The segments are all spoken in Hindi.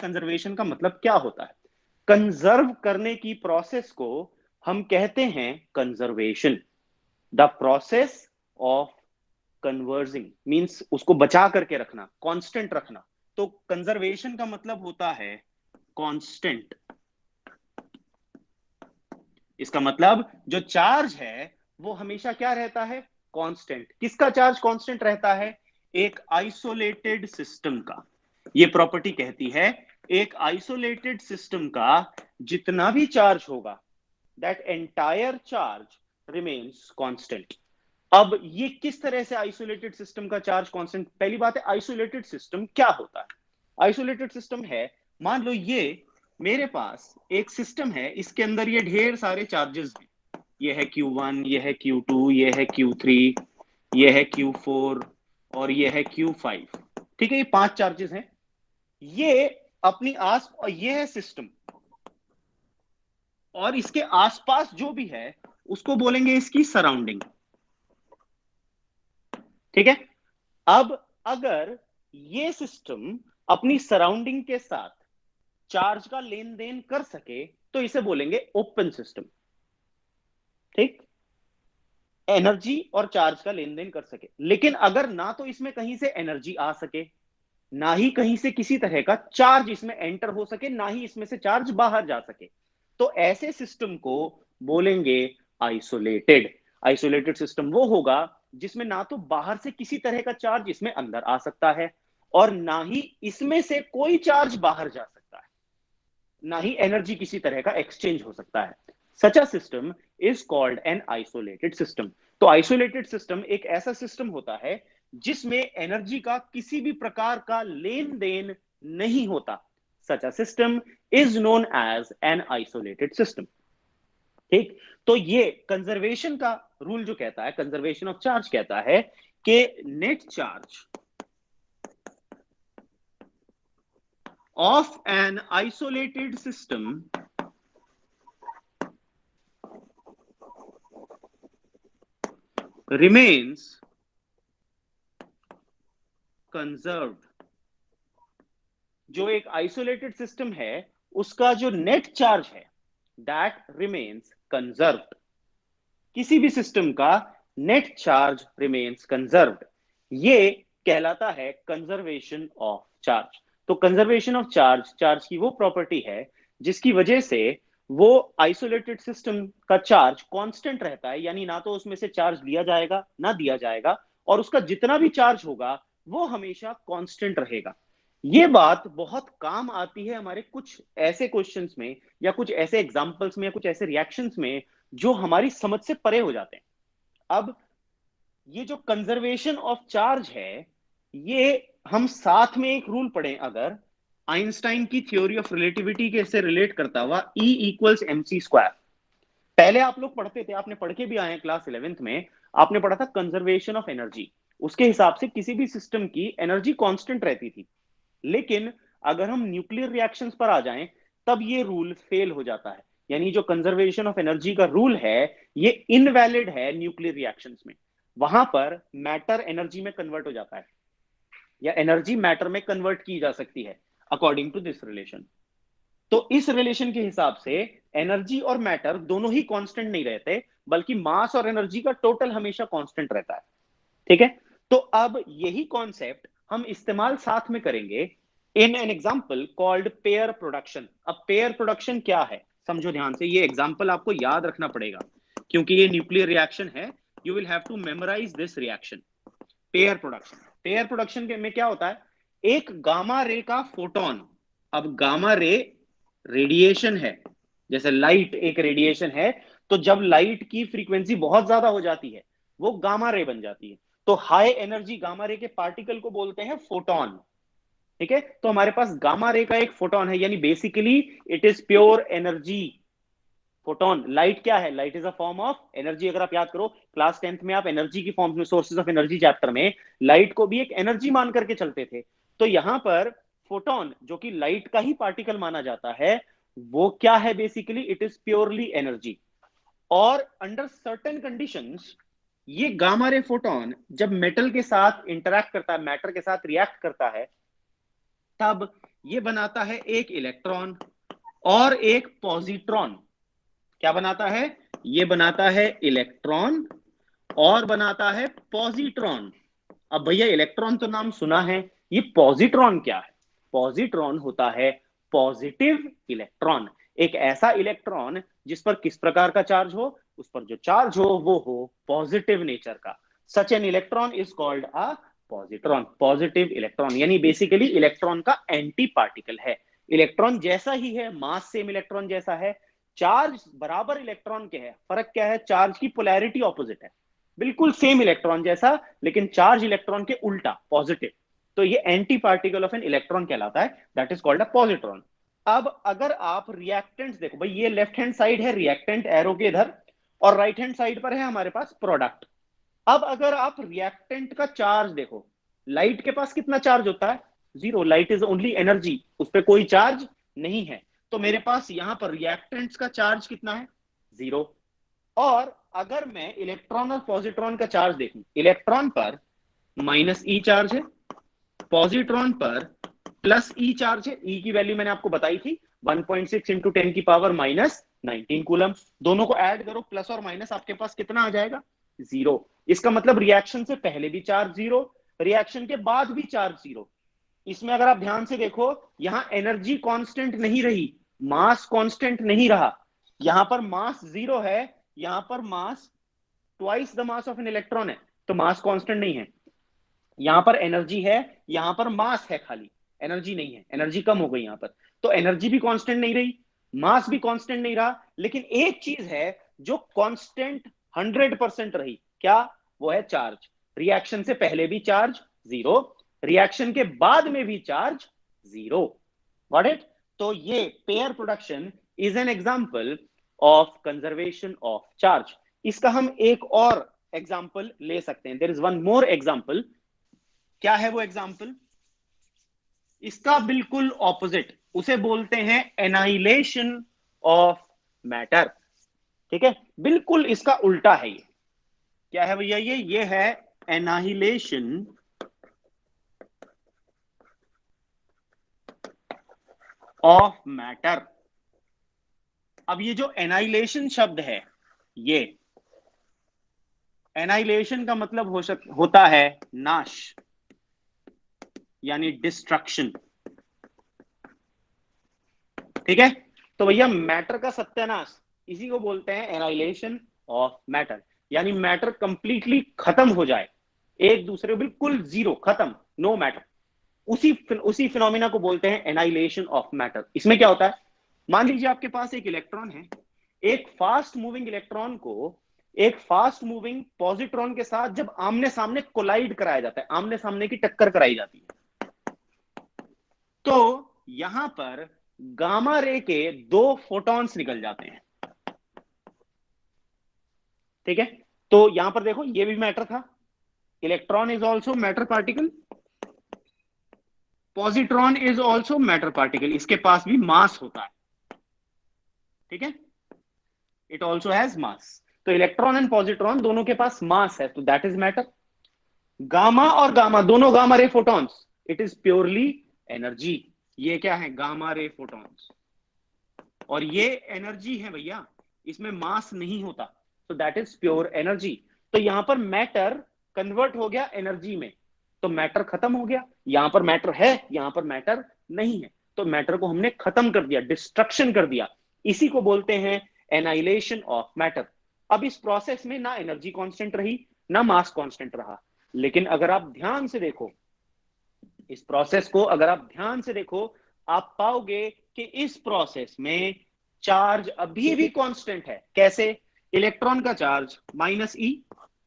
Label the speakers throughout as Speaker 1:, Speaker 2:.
Speaker 1: कंजर्वेशन का मतलब क्या होता है? कंजर्व करने की प्रोसेस को हम कहते हैं conservation. The process of converging means उसको बचा करके रखना, कांस्टेंट रखना। तो कंजर्वेशन का मतलब होता है कांस्टेंट। इसका मतलब जो चार्ज है वो हमेशा क्या रहता है? कांस्टेंट। किसका चार्ज कांस्टेंट रहता है? एक आइसोलेटेड सिस्टम का। ये प्रॉपर्टी कहती है एक आइसोलेटेड सिस्टम का जितना भी चार्ज होगा, that entire charge remains constant. अब ये किस तरह से आइसोलेटेड सिस्टम का चार्ज कांस्टेंट? पहली बात है, आइसोलेटेड सिस्टम क्या होता है? आइसोलेटेड सिस्टम है, मान लो ये मेरे पास एक सिस्टम है, इसके अंदर ये ढेर सारे चार्जेस हैं। ये है Q1, ये है Q2, ये है Q3, ये है Q4 और ये है Q5। ठीक है, ये 5 चार्जेस हैं। ये अपनी आस, और ये है सिस्टम, और इसके आसपास जो भी है उसको बोलेंगे इसकी सराउंडिंग। ठीक है। अब अगर ये सिस्टम अपनी सराउंडिंग के साथ चार्ज का लेन देन कर सके तो इसे बोलेंगे ओपन सिस्टम। ठीक, एनर्जी और चार्ज का लेन देन कर सके। लेकिन अगर ना तो इसमें कहीं से एनर्जी आ सके, ना ही कहीं से किसी तरह का चार्ज इसमें एंटर हो सके, ना ही इसमें से चार्ज बाहर जा सके, तो ऐसे सिस्टम को बोलेंगे आइसोलेटेड। आइसोलेटेड सिस्टम वो होगा जिसमें ना तो बाहर से किसी तरह का चार्ज इसमें अंदर आ सकता है और ना ही इसमें से कोई चार्ज बाहर जा सकता है, ना ही एनर्जी किसी तरह का एक्सचेंज हो सकता है। Such a system is called an isolated system. तो आइसोलेटेड सिस्टम एक ऐसा सिस्टम होता है जिसमें एनर्जी का किसी भी प्रकार का लेन देन नहीं होता। Such a system is known as an isolated system. ठीक, तो ये कंजर्वेशन का रूल जो कहता है, कंजर्वेशन ऑफ चार्ज कहता है कि net charge of an isolated system remains conserved। जो एक आइसोलेटेड सिस्टम है उसका जो नेट चार्ज है दैट रिमेन्स कंजर्व्ड। किसी भी सिस्टम का नेट चार्ज रिमेन्स कंजर्व्ड, ये कहलाता है कंजर्वेशन ऑफ चार्ज। तो कंजर्वेशन ऑफ चार्ज, चार्ज की वो प्रॉपर्टी है जिसकी वजह से वो आइसोलेटेड सिस्टम का चार्ज कांस्टेंट रहता है, यानी ना तो उसमें से चार्ज लिया जाएगा ना दिया जाएगा, और उसका जितना भी चार्ज होगा वो हमेशा कांस्टेंट रहेगा। ये बात बहुत काम आती है हमारे कुछ ऐसे क्वेश्चंस में या कुछ ऐसे एग्जांपल्स में या कुछ ऐसे रिएक्शंस में जो हमारी समझ से परे हो जाते हैं। अब ये जो कंजर्वेशन ऑफ चार्ज है, ये हम साथ में एक रूल पढ़ें अगर, आइंस्टाइन की थ्योरी ऑफ रिलेटिविटी के से रिलेट करता हुआ, E इक्वल्स mc स्क्वायर। पहले आप लोग पढ़ते थे, आपने पढ़ के भी आए हैं क्लास 11th में, आपने पढ़ा था कंजर्वेशन ऑफ एनर्जी। उसके हिसाब से किसी भी सिस्टम की एनर्जी कांस्टेंट रहती थी। लेकिन अगर हम न्यूक्लियर रिएक्शंस पर आ जाएं तब ये रूल फेल हो जाता है, यानी जो कंजर्वेशन ऑफ एनर्जी का रूल है ये इनवैलिड है न्यूक्लियर रिएक्शंस में। वहां पर मैटर एनर्जी में कन्वर्ट हो जाता है या एनर्जी मैटर में कन्वर्ट की जा सकती है अकॉर्डिंग टू दिस रिलेशन। तो इस रिलेशन के हिसाब से एनर्जी और मैटर दोनों ही कांस्टेंट नहीं रहते, बल्कि मास और एनर्जी का टोटल हमेशा कांस्टेंट रहता है। ठीक है, तो अब यही कॉन्सेप्ट हम इस्तेमाल साथ में करेंगे in an example called pair production. अब पेयर प्रोडक्शन क्या है समझो ध्यान से, ये एग्जांपल आपको याद रखना पड़ेगा क्योंकि ये न्यूक्लियर रिएक्शन है। You will have to memorize this reaction. Pair production, pair production में क्या होता है, एक गामा रे का फोटोन। अब गामा रे रेडिएशन है, जैसे लाइट एक रेडिएशन है, तो जब लाइट की फ्रीक्वेंसी बहुत ज्यादा हो जाती है वो गामा रे बन जाती है। तो हाई एनर्जी गामा रे के पार्टिकल को बोलते हैं फोटोन। ठीक है, तो हमारे पास गामा रे का एक फोटोन है, यानी basically it is pure energy. Photon, light क्या है, light is a form of energy. अगर आप याद करो क्लास 10th में आप एनर्जी की फॉर्म में, सोर्सेज ऑफ एनर्जी चैप्टर में लाइट को भी एक एनर्जी मान करके चलते थे। तो यहां पर फोटोन जो कि लाइट का ही पार्टिकल माना जाता है, वो क्या है, basically it is purely energy. और अंडर सर्टेन कंडीशंस ये गामा रे फोटोन जब मेटल के साथ इंटरैक्ट करता है, मैटर के साथ रिएक्ट करता है, तब ये बनाता है एक इलेक्ट्रॉन और एक पॉजिट्रॉन। क्या बनाता है? ये बनाता है इलेक्ट्रॉन और बनाता है पॉजिट्रॉन। अब भैया इलेक्ट्रॉन तो नाम सुना है, ये पॉजिट्रॉन क्या है? पॉजिट्रॉन होता है पॉजिटिव इलेक्ट्रॉन। एक ऐसा इलेक्ट्रॉन जिस पर किस प्रकार का चार्ज हो, उस पर जो चार्ज हो वो हो पॉजिटिव नेचर का। Such an electron is called a positron, positive electron, यानी बेसिकली इलेक्ट्रॉन का एंटी पार्टिकल है। इलेक्ट्रॉन जैसा ही है, मास सेम इलेक्ट्रॉन जैसा है, चार्ज बराबर इलेक्ट्रॉन के है, फर्क क्या है? चार्ज की पोलैरिटी ऑपोजिट है। बिल्कुल सेम इलेक्ट्रॉन जैसा, लेकिन चार्ज इलेक्ट्रॉन के उल्टा, पॉजिटिव। तो ये anti particle of an electron कहलाता है, that is called a positron. अब अगर आप रिएक्टेंट्स देखो भाई, ये लेफ्ट हैंड साइड है रिएक्टेंट एरो के इधर, और राइट हैंड साइड पर है हमारे पास प्रोडक्ट। अब अगर आप रिएक्टेंट का चार्ज देखो, लाइट के पास कितना चार्ज होता है? Zero. Light is only energy, उस पर कोई चार्ज नहीं है। तो मेरे पास यहां पर रिएक्टेंट्स का चार्ज कितना है? जीरो। और अगर मैं इलेक्ट्रॉन और पॉजिट्रॉन का चार्ज देखूं, इलेक्ट्रॉन पर माइनस ई चार्ज है, पॉजिट्रॉन पर प्लस ई चार्ज है। ई की वैल्यू मैंने आपको बताई थी 1.6 इंटू 10 की पावर माइनस 19 कूलम। दोनों को ऐड करो, प्लस और माइनस, आपके पास कितना आ जाएगा? जीरो। इसका मतलब रिएक्शन से पहले भी चार्ज जीरो, रिएक्शन के बाद भी चार्ज जीरो। इसमें अगर आप ध्यान से देखो, यहां एनर्जी कांस्टेंट नहीं रही, मास कांस्टेंट नहीं रहा। यहां पर मास जीरो है, यहां पर mass twice the mass of an electron है, तो मास कांस्टेंट नहीं है। यहां पर एनर्जी है, यहां पर मास है, खाली एनर्जी नहीं है, एनर्जी कम हो गई यहां पर। तो एनर्जी भी कांस्टेंट नहीं रही, मास भी कांस्टेंट नहीं रहा, लेकिन एक चीज है जो कांस्टेंट 100% रही। क्या? वो है चार्ज। रिएक्शन से पहले भी चार्ज जीरो, रिएक्शन के बाद में भी चार्ज जीरो। Got it? तो ये pair production is an example of conservation of charge. इसका हम एक और एग्जांपल ले सकते हैं, there is one more example. क्या है वो एग्जांपल? इसका बिल्कुल ऑपोजिट, उसे बोलते हैं एनाइलेशन ऑफ मैटर। ठीक है, बिल्कुल इसका उल्टा है ये। क्या है भैया? ये है एनाहिलेशन ऑफ मैटर। अब ये जो एनाइलेशन शब्द है, ये एनाइलेशन का मतलब होता है नाश, यानी डिस्ट्रक्शन। ठीक है, तो भैया मैटर का सत्यानाश, इसी को बोलते हैं एनाइलेशन ऑफ मैटर, यानी मैटर कंप्लीटली खत्म हो जाए, एक दूसरे बिल्कुल जीरो, खत्म, नो मैटर। उसी फिनोमिना को बोलते हैं एनाइलेशन ऑफ मैटर। इसमें क्या होता है? मान लीजिए आपके पास एक इलेक्ट्रॉन है, एक फास्ट मूविंग इलेक्ट्रॉन को एक फास्ट मूविंग पॉजिट्रॉन के साथ जब आमने सामने कोलाइड कराया जाता है, आमने सामने की टक्कर कराई जाती है, तो यहां पर गामा रे के दो फोटॉन्स निकल जाते हैं। ठीक है, तो यहां पर देखो ये भी मैटर था, electron is also matter particle, positron is also matter particle, इसके पास भी मास होता है। ठीक है, इट ऑल्सो हैज मास। तो इलेक्ट्रॉन एंड पॉजिट्रॉन दोनों के पास मास है, तो दैट इज मैटर। गामा और गामा, दोनों gamma ray photons, it is purely energy. ये क्या है? गामा रे फोटॉन्स, और ये एनर्जी है भैया, इसमें मास नहीं होता, तो दैट इज प्योर एनर्जी। तो यहां पर मैटर कन्वर्ट हो गया एनर्जी में, तो मैटर खत्म हो गया। यहां पर मैटर है, यहां पर मैटर नहीं है, तो मैटर को हमने खत्म कर दिया, डिस्ट्रक्शन कर दिया। इसी को बोलते हैं एनाइलेशन ऑफ मैटर। अब इस प्रोसेस में ना एनर्जी कांस्टेंट रही, ना मास कांस्टेंट रहा, लेकिन अगर आप ध्यान से देखो इस प्रोसेस को, अगर आप ध्यान से देखो, आप पाओगे कि इस प्रोसेस में चार्ज अभी भी कांस्टेंट है। कैसे? इलेक्ट्रॉन का चार्ज माइनस ई,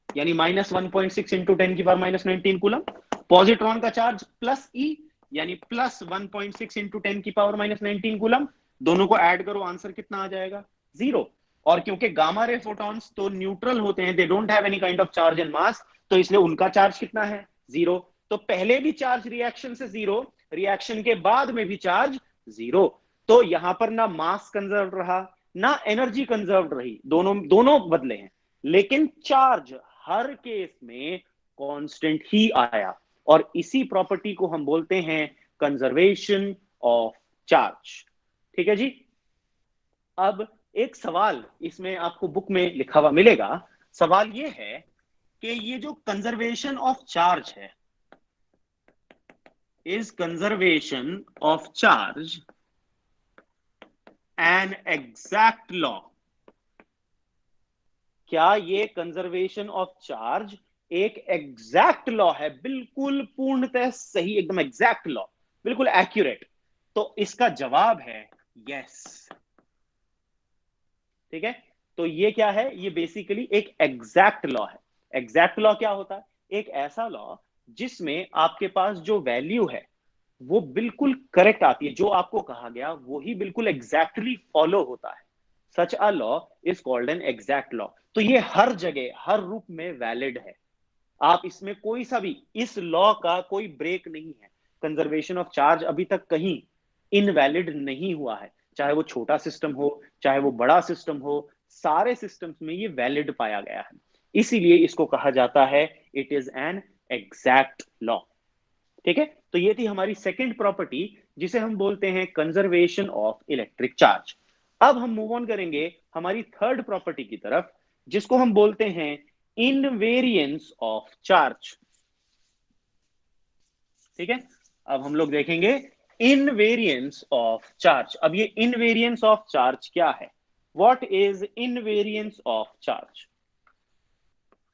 Speaker 1: यानी माइनस 1.6 इंटू 10 की पावर माइनस 19 कूलम। पॉजिट्रॉन का चार्ज प्लस ई, यानी प्लस 1.6 इंटू 10 की पावर माइनस 19 कूलम। दोनों को ऐड करो, आंसर कितना आ जाएगा? जीरो। और क्योंकि गामा रे फोटॉन्स तो न्यूट्रल होते हैं, they don't have any kind of charge and mass, तो इसलिए उनका चार्ज कितना है? जीरो। तो पहले भी चार्ज रिएक्शन से जीरो, रिएक्शन के बाद में भी चार्ज जीरो। तो यहां पर ना मास कंजर्व रहा, ना एनर्जी कंजर्व रही, दोनों दोनों बदले हैं, लेकिन चार्ज हर केस में कांस्टेंट ही आया। और इसी प्रॉपर्टी को हम बोलते हैं कंजर्वेशन ऑफ चार्ज। ठीक है जी। अब एक सवाल इसमें आपको बुक में लिखा हुआ मिलेगा। सवाल ये है कि ये जो कंजर्वेशन ऑफ चार्ज है, is conservation of charge N exact law? क्या ये कंजर्वेशन ऑफ चार्ज एक एग्जैक्ट लॉ है, बिल्कुल पूर्णतः सही, एकदम एग्जैक्ट लॉ, बिल्कुल एक्यूरेट? तो इसका जवाब है यस। ठीक है, तो ये क्या है, ये बेसिकली एक एग्जैक्ट लॉ है। एग्जैक्ट लॉ क्या होता है? एक ऐसा लॉ जिसमें आपके पास जो वैल्यू है वो बिल्कुल करेक्ट आती है, जो आपको कहा गया वही बिल्कुल एग्जैक्टली फॉलो होता है। Such a law is called an exact law. तो ये हर जगह हर रूप में वैलिड है। आप इसमें कोई सा भी, इस लॉ का कोई ब्रेक नहीं है। कंजर्वेशन ऑफ चार्ज अभी तक कहीं इनवैलिड नहीं हुआ है, चाहे वो छोटा सिस्टम हो चाहे वो बड़ा सिस्टम हो, सारे सिस्टम्स में ये वैलिड पाया गया है। इसीलिए इसको कहा जाता है it is an exact law. ठीक है, तो ये थी हमारी सेकंड प्रॉपर्टी, जिसे हम बोलते हैं कंजर्वेशन ऑफ इलेक्ट्रिक चार्ज। अब हम मूव ऑन करेंगे हमारी थर्ड प्रॉपर्टी की तरफ, जिसको हम बोलते हैं इनवेरियंस ऑफ चार्ज। ठीक है, अब हम लोग देखेंगे इनवेरियंस ऑफ चार्ज। अब ये इनवेरियंस ऑफ चार्ज क्या है? What is invariance of charge?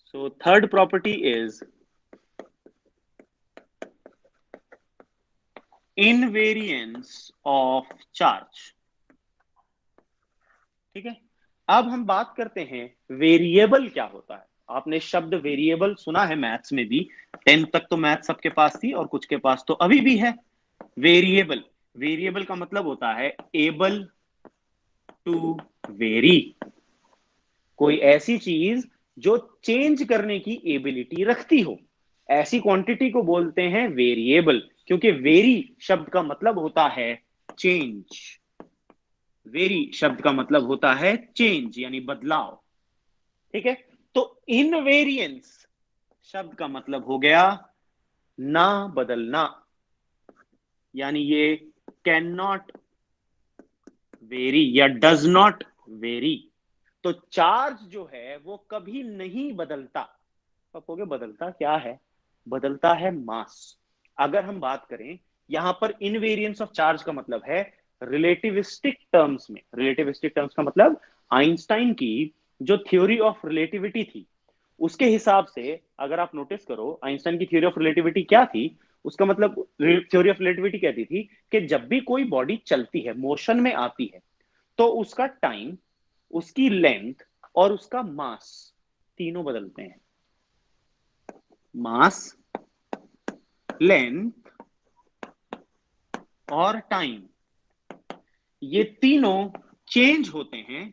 Speaker 1: So third property is invariance of charge. ठीक है, अब हम बात करते हैं वेरिएबल क्या होता है। आपने शब्द वेरिएबल सुना है मैथ्स में भी, 10th तक तो मैथ सबके पास थी और कुछ के पास तो अभी भी है। वेरिएबल, वेरिएबल का मतलब होता है एबल टू वेरी। कोई ऐसी चीज जो चेंज करने की एबिलिटी रखती हो, ऐसी क्वांटिटी को बोलते हैं वेरिएबल। क्योंकि वेरी शब्द का मतलब होता है चेंज। वेरी शब्द का मतलब होता है चेंज, यानी बदलाव। ठीक है, तो इनवेरियंस शब्द का मतलब हो गया ना बदलना, यानी ये कैन नॉट वेरी या डज नॉट वेरी। तो चार्ज जो है वो कभी नहीं बदलता। तो आप कहोगे बदलता क्या है? बदलता है मास। अगर हम बात करें यहां पर इनवेरियंस ऑफ चार्ज का मतलब है रिलेटिविस्टिक टर्म्स में। रिलेटिविस्टिक टर्म्स का मतलब आइंस्टाइन की जो थ्योरी ऑफ रिलेटिविटी थी उसके हिसाब से, अगर आप नोटिस करो आइंस्टाइन की थ्योरी ऑफ रिलेटिविटी क्या थी, उसका मतलब थ्योरी ऑफ रिलेटिविटी कहती थी कि जब भी कोई बॉडी चलती है, मोशन में आती है, तो उसका टाइम, उसकी लेंथ और उसका मास तीनों बदलते हैं। मास, लेंथ और टाइम, ये तीनों चेंज होते हैं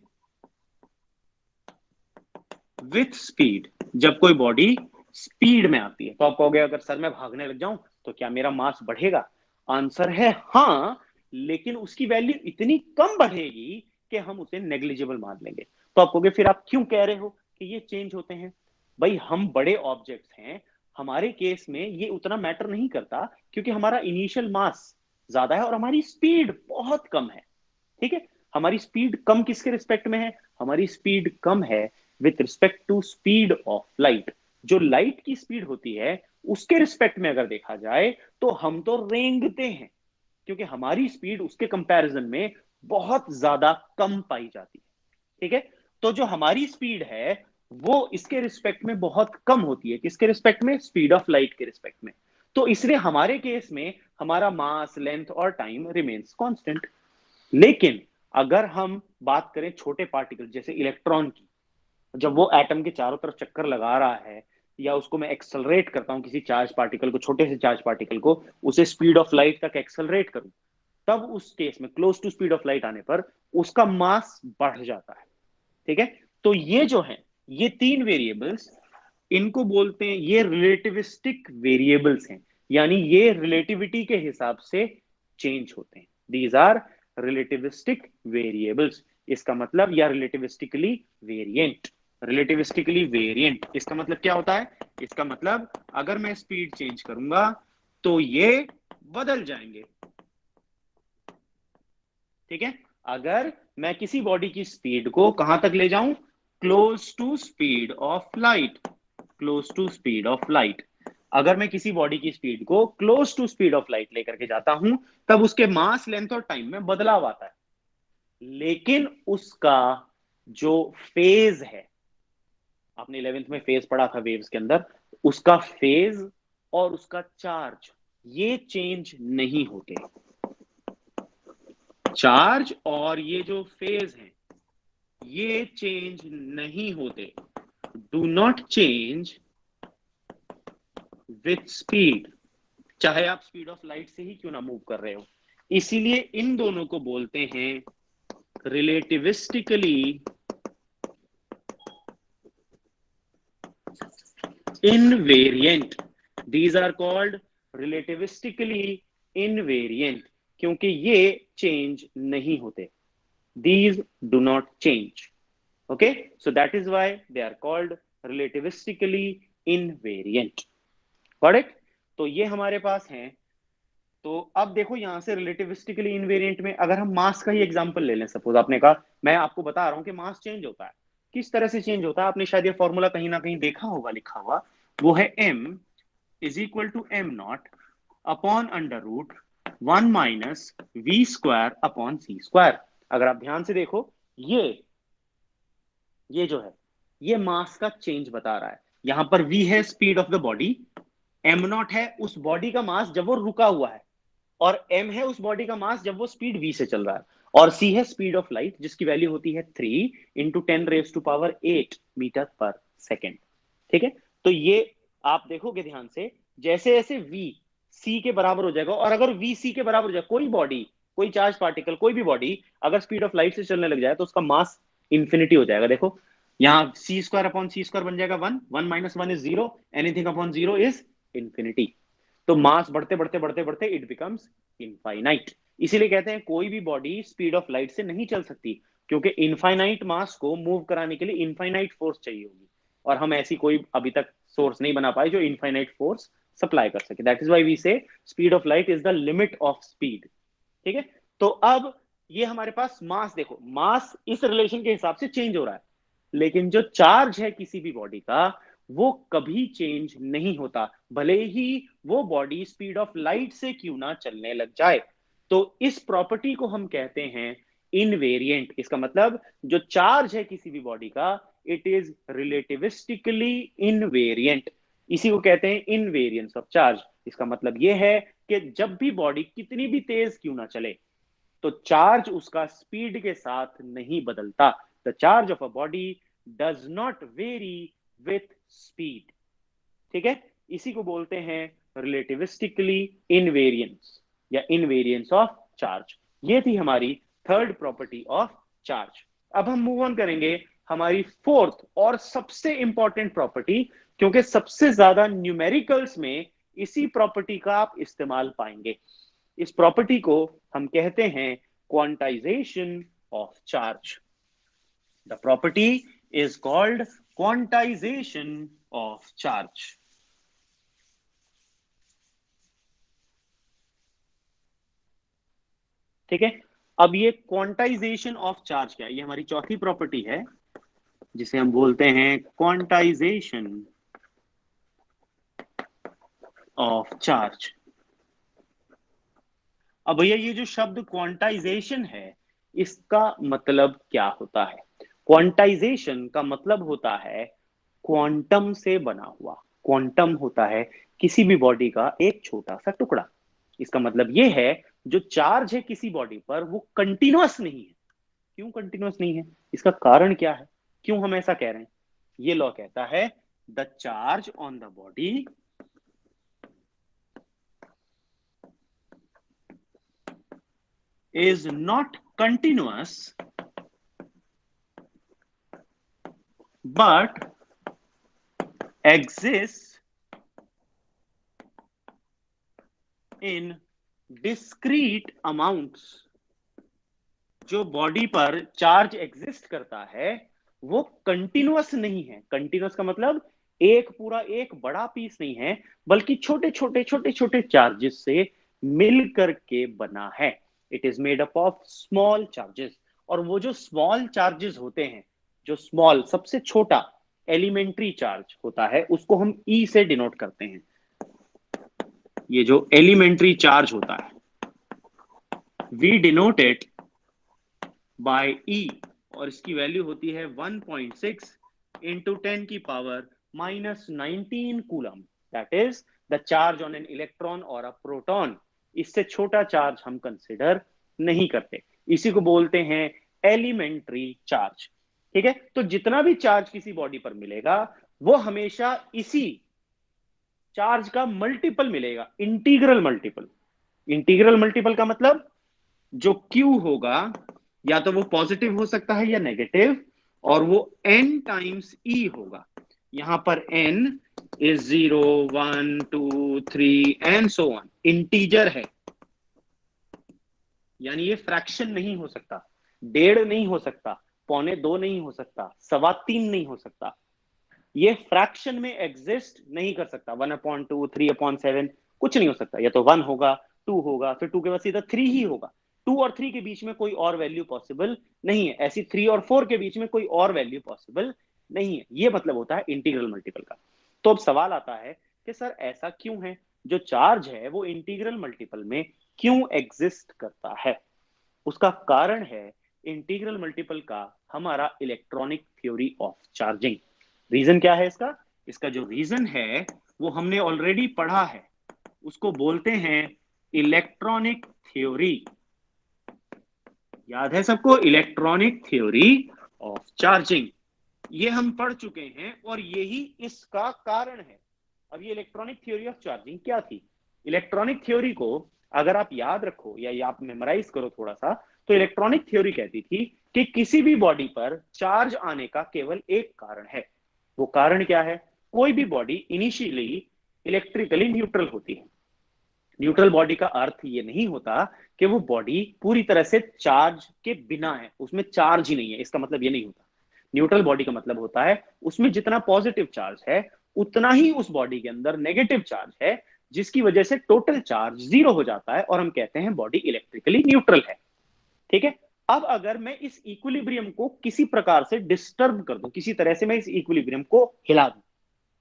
Speaker 1: विथ स्पीड। जब कोई बॉडी स्पीड में आती है तो आप कहोगे अगर सर मैं भागने लग जाऊं तो क्या मेरा मास बढ़ेगा? आंसर है हाँ, लेकिन उसकी वैल्यू इतनी कम बढ़ेगी कि हम उसे नेग्लिजिबल मान लेंगे। तो आप कहोगे फिर आप क्यों कह रहे हो कि ये चेंज होते हैं? भाई हम बड़े ऑब्जेक्ट्स हैं, हमारे केस में ये उतना मैटर नहीं करता, क्योंकि हमारा इनिशियल मास ज्यादा है और हमारी स्पीड बहुत कम है। ठीक है, हमारी स्पीड कम किसके रिस्पेक्ट में है? हमारी स्पीड कम है with respect to speed of light. जो लाइट की स्पीड होती है उसके रिस्पेक्ट में अगर देखा जाए तो हम तो रेंगते हैं, क्योंकि हमारी स्पीड उसके कंपैरिजन में बहुत ज्यादा कम पाई जाती है। ठीक है, तो जो हमारी स्पीड है वो इसके रिस्पेक्ट में बहुत कम होती है। किसके रिस्पेक्ट में? स्पीड ऑफ लाइट के रिस्पेक्ट में। तो इसलिए हमारे केस में हमारा मास, लेंथ और टाइम रिमेन्स कांस्टेंट। लेकिन अगर हम बात करें छोटे पार्टिकल जैसे इलेक्ट्रॉन की, जब वो एटम के चारों तरफ चक्कर लगा रहा है, या उसको मैं एक्सलरेट करता हूं, किसी चार्ज पार्टिकल को, छोटे से चार्ज पार्टिकल को, उसे स्पीड ऑफ लाइट तक एक्सलरेट करूं, तब उस केस में close to speed of light आने पर उसका मास बढ़ जाता है। ठीक है, तो ये जो है, ये तीन वेरिएबल्स, इनको बोलते हैं, ये रिलेटिविस्टिक वेरिएबल्स हैं, यानी ये रिलेटिविटी के हिसाब से चेंज होते हैं। These are relativistic variables. इसका मतलब, या रिलेटिविस्टिकली वेरिएंट। रिलेटिविस्टिकली वेरिएंट इसका मतलब क्या होता है? इसका मतलब अगर मैं स्पीड चेंज करूंगा तो ये बदल जाएंगे। ठीक है, अगर मैं किसी बॉडी की स्पीड को कहां तक ले जाऊं, close to speed of light, close to speed of light, अगर मैं किसी बॉडी की स्पीड को close to speed of light लेकर के जाता हूं, तब उसके मास, लेंथ और टाइम में बदलाव आता है, लेकिन उसका जो फेज है, आपने 11th में फेज पढ़ा था वेव्स के अंदर, उसका फेज और उसका चार्ज ये चेंज नहीं होते। चार्ज और ये जो फेज है ये चेंज नहीं होते, do not change with speed, चाहे आप स्पीड ऑफ लाइट से ही क्यों ना मूव कर रहे हो। इसीलिए इन दोनों को बोलते हैं relativistically invariant, these are called relativistically invariant, क्योंकि ये चेंज नहीं होते, these do not change, okay, so that is why they are called relativistically invariant, got it। तो ये हमारे पास हैं। तो अब देखो यहां से रिलेटिविस्टिकली इनवेरिएंट में अगर हम मास का ही एग्जांपल ले लें, सपोज आपने कहा, मैं आपको बता रहा हूं कि मास चेंज होता है, किस तरह से चेंज होता है, आपने शायद ये फॉर्मूला कहीं ना कहीं देखा होगा लिखा हुआ, वो है m is equal to M naught upon under root 1 - v² upon c²। अगर आप ध्यान से देखो, ये जो है ये मास का चेंज बता रहा है। यहां पर v है speed of the body, m not है उस बॉडी का मास जब वो रुका हुआ है, और m है उस बॉडी का मास जब वो स्पीड v से चल रहा है, और c है स्पीड ऑफ लाइट जिसकी वैल्यू होती है 3 × 10⁻⁸ मीटर पर सेकेंड। ठीक है, तो ये आप देखोगे ध्यान से, जैसे जैसे v c के बराबर हो जाएगा, और अगर v c के बराबर हो जाए, कोई बॉडी, कोई चार्ज पार्टिकल, कोई भी बॉडी अगर स्पीड ऑफ लाइट से चलने लग जाए तो उसका मास इंफिनिटी हो जाएगा। देखो यहाँ c² अपॉन c² बन जाएगा 1, 1 - 1 is 0, anything upon 0 is infinity. तो मास बढ़ते बढ़ते बढ़ते बढ़ते इट बिकम्स इनफाइनाइट। इसीलिए कहते हैं कोई भी बॉडी स्पीड ऑफ लाइट से नहीं चल सकती, क्योंकि इनफाइनाइट मास को मूव कराने के लिए इनफाइनाइट फोर्स चाहिए होगी, और हम ऐसी कोई अभी तक सोर्स नहीं बना पाए जो इनफाइनाइट फोर्स सप्लाई कर सके। दैट इज व्हाई वी से speed of light is the limit of speed. ठीक है, तो अब ये हमारे पास मास, देखो मास इस रिलेशन के हिसाब से चेंज हो रहा है, लेकिन जो चार्ज है किसी भी बॉडी का वो कभी चेंज नहीं होता, भले ही वो बॉडी स्पीड ऑफ लाइट से क्यों ना चलने लग जाए। तो इस प्रॉपर्टी को हम कहते हैं इनवेरिएंट। इसका मतलब जो चार्ज है किसी भी बॉडी का, इट इज रिलेटिविस्टिकली इनवेरिएंट, इसी को कहते हैं इनवेरिएंस ऑफ चार्ज। इसका मतलब यह है कि जब भी बॉडी कितनी भी तेज क्यों ना चले, तो चार्ज उसका स्पीड के साथ नहीं बदलता। The charge of a body does not very with speed. ठीक है, इसी को बोलते हैं रिलेटिविस्टिकली इनवेरियंस या इनवेरियंस ऑफ चार्ज। ये थी हमारी थर्ड प्रॉपर्टी ऑफ चार्ज। अब हम मूव ऑन करेंगे हमारी फोर्थ और सबसे इंपॉर्टेंट प्रॉपर्टी, क्योंकि सबसे ज्यादा न्यूमेरिकल्स में इसी प्रॉपर्टी का आप इस्तेमाल पाएंगे। इस प्रॉपर्टी को हम कहते हैं quantization of charge. The property is called quantization of charge. ठीक है, अब ये क्वांटाइजेशन ऑफ चार्ज क्या है, ये हमारी चौथी प्रॉपर्टी है जिसे हम बोलते हैं क्वांटाइजेशन ऑफ चार्ज। अब भैया ये जो शब्द क्वांटाइजेशन है इसका मतलब क्या होता है। क्वांटाइजेशन का मतलब होता है क्वांटम से बना हुआ। क्वांटम होता है किसी भी बॉडी का एक छोटा सा टुकड़ा। इसका मतलब यह है जो चार्ज है किसी बॉडी पर वो कंटिन्यूअस नहीं है। क्यों कंटिन्यूअस नहीं है, इसका कारण क्या है, क्यों हम ऐसा कह रहे हैं। ये लॉ कहता है the charge on the body is not continuous but exists in discrete amounts। जो बॉडी पर चार्ज एग्जिस्ट करता है वो कंटिन्यूअस नहीं है। कंटिन्यूअस का मतलब एक पूरा एक बड़ा पीस नहीं है, बल्कि छोटे छोटे छोटे छोटे चार्जेस से मिल करके बना है। It is made up of small charges. और वो जो स्मॉल चार्जेस होते हैं, जो स्मॉल सबसे छोटा एलिमेंट्री चार्ज होता है, उसको हम ई से डिनोट करते हैं। ये जो एलिमेंट्री चार्ज होता है, वी डिनोट इट बाय ई, और इसकी वैल्यू होती है 1.6 इंटू 10 की power -19 coulomb. That is the charge on an electron और अ प्रोटॉन। इससे छोटा चार्ज हम कंसिडर नहीं करते, इसी को बोलते हैं एलिमेंट्री चार्ज। ठीक है, तो जितना भी चार्ज किसी बॉडी पर मिलेगा वो हमेशा इसी चार्ज का मल्टीपल मिलेगा, इंटीग्रल मल्टीपल। इंटीग्रल मल्टीपल का मतलब जो Q होगा या तो वो पॉजिटिव हो सकता है या नेगेटिव, और वो n टाइम्स E होगा। यहां पर n is 0, 1, 2, 3 and so on, integer है, यानी ये फ्रैक्शन नहीं हो सकता, 1.5 नहीं हो सकता, 1.25 नहीं हो सकता, 3.25 नहीं हो सकता। ये फ्रैक्शन में एग्जिस्ट नहीं कर सकता। 1/2, 3/7 कुछ नहीं हो सकता। या तो 1 होगा, 2 होगा, फिर 2 के बाद सीधा 3 ही होगा। 2 और 3 के बीच में कोई और वैल्यू पॉसिबल नहीं है, ऐसी 3 और 4 के बीच में कोई और वैल्यू पॉसिबल नहीं है। ये मतलब होता है इंटीग्रल मल्टीपल का। तो अब सवाल आता है कि सर ऐसा क्यों है, जो चार्ज है वो इंटीग्रल मल्टीपल में क्यों एग्जिस्ट करता है? उसका कारण है इंटीग्रल मल्टीपल का हमारा electronic theory of charging. Reason क्या है इसका? इसका जो रीजन है वो हमने ऑलरेडी पढ़ा है, उसको बोलते हैं इलेक्ट्रॉनिक थ्योरी। याद है सबको? इलेक्ट्रॉनिक थ्योरी ऑफ चार्जिंग, ये हम पढ़ चुके हैं और यही इसका कारण है। अब ये इलेक्ट्रॉनिक थ्योरी ऑफ चार्जिंग क्या थी? इलेक्ट्रॉनिक थ्योरी को अगर आप याद रखो या आप मेमोराइज करो थोड़ा सा, तो इलेक्ट्रॉनिक थ्योरी कहती थी कि किसी भी बॉडी पर चार्ज आने का केवल एक कारण है। वो कारण क्या है? कोई भी बॉडी इनिशियली इलेक्ट्रिकली न्यूट्रल होती है। न्यूट्रल बॉडी का अर्थ ये नहीं होता कि वो बॉडी पूरी तरह से चार्ज के बिना है, उसमें चार्ज ही नहीं है, इसका मतलब ये नहीं होता। न्यूट्रल बॉडी का मतलब होता है उसमें जितना पॉजिटिव चार्ज है उतना ही उस बॉडी के अंदर नेगेटिव चार्ज है, जिसकी वजह से टोटल चार्ज 0 हो जाता है और हम कहते हैं बॉडी इलेक्ट्रिकली न्यूट्रल है। ठीक है, अब अगर मैं इस इक्विलिब्रियम को किसी प्रकार से डिस्टर्ब कर दूं, किसी तरह से मैं इस इक्विलिब्रियम को हिला दूं,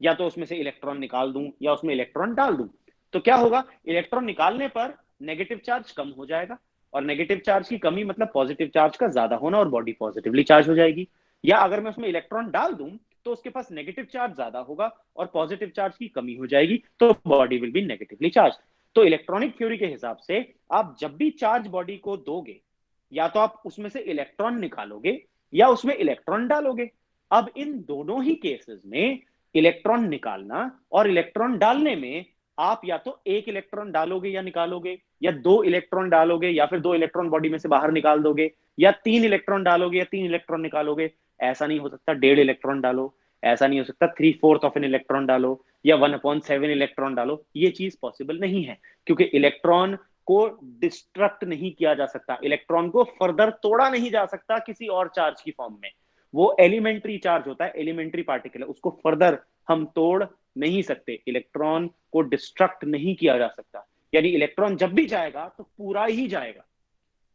Speaker 1: या तो उसमें से इलेक्ट्रॉन निकाल दूं या उसमें इलेक्ट्रॉन डाल दूं, तो क्या होगा? इलेक्ट्रॉन निकालने पर नेगेटिव चार्ज कम हो जाएगा, और नेगेटिव चार्ज की कमी मतलब पॉजिटिव चार्ज का ज्यादा होना, और बॉडी पॉजिटिवली चार्ज हो जाएगी। या अगर मैं उसमें इलेक्ट्रॉन डाल दूं तो उसके पास नेगेटिव चार्ज ज्यादा होगा और पॉजिटिव चार्ज की कमी हो जाएगी, तो body will be negatively charge. तो इलेक्ट्रॉनिक थ्योरी के हिसाब से आप जब भी चार्ज बॉडी को दोगे, या तो आप उसमें से इलेक्ट्रॉन निकालोगे या उसमें इलेक्ट्रॉन डालोगे। अब इन दोनों ही केसेस में इलेक्ट्रॉन निकालना और इलेक्ट्रॉन डालने में आप या तो एक इलेक्ट्रॉन डालोगे या निकालोगे, या 2 इलेक्ट्रॉन डालोगे या फिर 2 इलेक्ट्रॉन बॉडी में से बाहर निकाल दोगे, या 3 इलेक्ट्रॉन डालोगे या 3 इलेक्ट्रॉन निकालोगे। ऐसा नहीं हो सकता 1.5 इलेक्ट्रॉन डालो, ऐसा नहीं हो सकता 3/4 ऑफ एन इलेक्ट्रॉन डालो, या 1/7 इलेक्ट्रॉन डालो। ये चीज पॉसिबल नहीं है, क्योंकि इलेक्ट्रॉन को डिस्ट्रक्ट नहीं किया जा सकता, इलेक्ट्रॉन को फर्दर तोड़ा नहीं जा सकता किसी और चार्ज की फॉर्म में। वो एलिमेंट्री चार्ज होता है, एलिमेंट्री पार्टिकल है, उसको फर्दर हम तोड़ नहीं सकते, इलेक्ट्रॉन को डिस्ट्रक्ट नहीं किया जा सकता। यानी इलेक्ट्रॉन जब भी जाएगा तो पूरा ही जाएगा।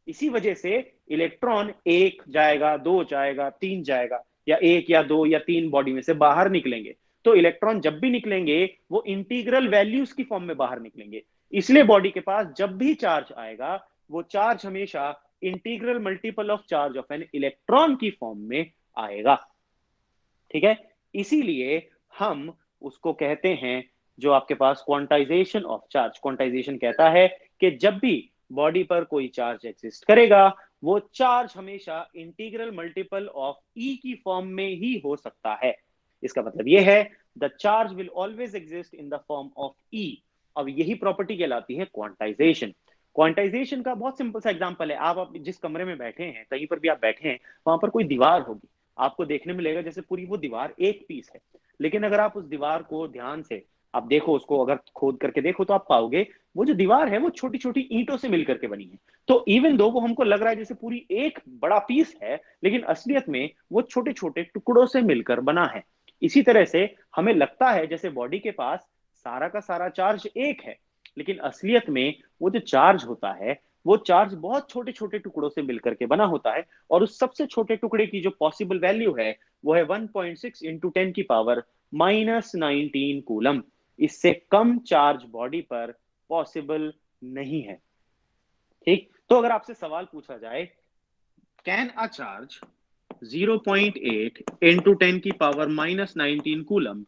Speaker 1: इसी वजह से इलेक्ट्रॉन 1 जाएगा, 2 जाएगा, 3 जाएगा, या 1 या 2 या 3 बॉडी में से बाहर निकलेंगे। तो इलेक्ट्रॉन जब भी निकलेंगे वो इंटीग्रल वैल्यूज की फॉर्म में बाहर निकलेंगे। इसलिए बॉडी के पास जब भी चार्ज आएगा वो चार्ज हमेशा integral multiple of charge of an electron की फॉर्म में आएगा। ठीक है, इसीलिए हम उसको कहते हैं, जो आपके पास क्वांटाइजेशन ऑफ चार्ज, क्वांटाइजेशन कहता है कि जब भी बॉडी पर कोई चार्ज एग्जिस्ट करेगा वो चार्ज हमेशा इंटीग्रल मल्टीपल ऑफ ई की फॉर्म में ही हो सकता है। इसका मतलब यह है the charge will always exist in the form of E. अब यही प्रॉपर्टी कहलाती है क्वांटाइजेशन। क्वांटाइजेशन का बहुत सिंपल सा एग्जांपल है, आप जिस कमरे में बैठे हैं, कहीं पर भी आप बैठे हैं, वहां पर कोई दीवार होगी, आपको देखने में लगेगा जैसे पूरी वो दीवार एक पीस है। लेकिन अगर आप उस दीवार को ध्यान से आप देखो, उसको अगर खोद करके देखो, तो आप पाओगे वो जो दीवार है वो छोटी छोटी ईंटों से मिलकर के बनी है। तो इवन दो वो हमको लग रहा है जैसे पूरी एक बड़ा पीस है, लेकिन असलियत में वो छोटे छोटे टुकड़ों से मिलकर बना है। इसी तरह से हमें लगता है जैसे बॉडी के पास सारा का सारा चार्ज एक है, लेकिन असलियत में वो जो चार्ज होता है वो चार्ज बहुत छोटे छोटे टुकड़ों से मिलकर के बना होता है, और उस सबसे छोटे टुकड़े की जो पॉसिबल वैल्यू है वो है 1.6 इंटू 10⁻⁻19 कूलम। इससे कम चार्ज बॉडी पर पॉसिबल नहीं है। ठीक, तो अगर आपसे सवाल पूछा जाए, can a charge 0.8 into 10⁻⁻19 coulomb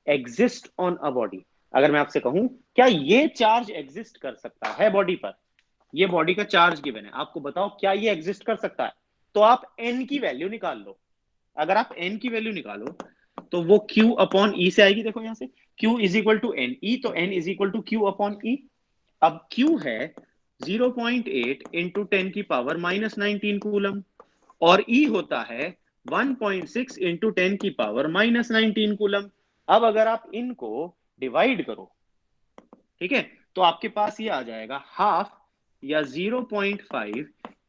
Speaker 1: exist on a body, अगर मैं आपसे कहूं क्या ये चार्ज एग्जिस्ट कर सकता है बॉडी पर, ये बॉडी का चार्ज गिवन है, आपको बताओ क्या ये एग्जिस्ट कर सकता है, तो आप n की वैल्यू निकाल लो। अगर आप n की वैल्यू निकालो तो वो q अपॉन ई से आएगी। देखो यहां से q is equal to N E, तो n is equal to q upon E. अब q है 0.8 इंटू 10⁻⁻19 कूलम, और E होता है 1.6 इंटू 10⁻⁻19 कूलम। अब अगर आप इनको डिवाइड करो, ठीक है, तो आपके पास ये आ जाएगा हाफ या 0.5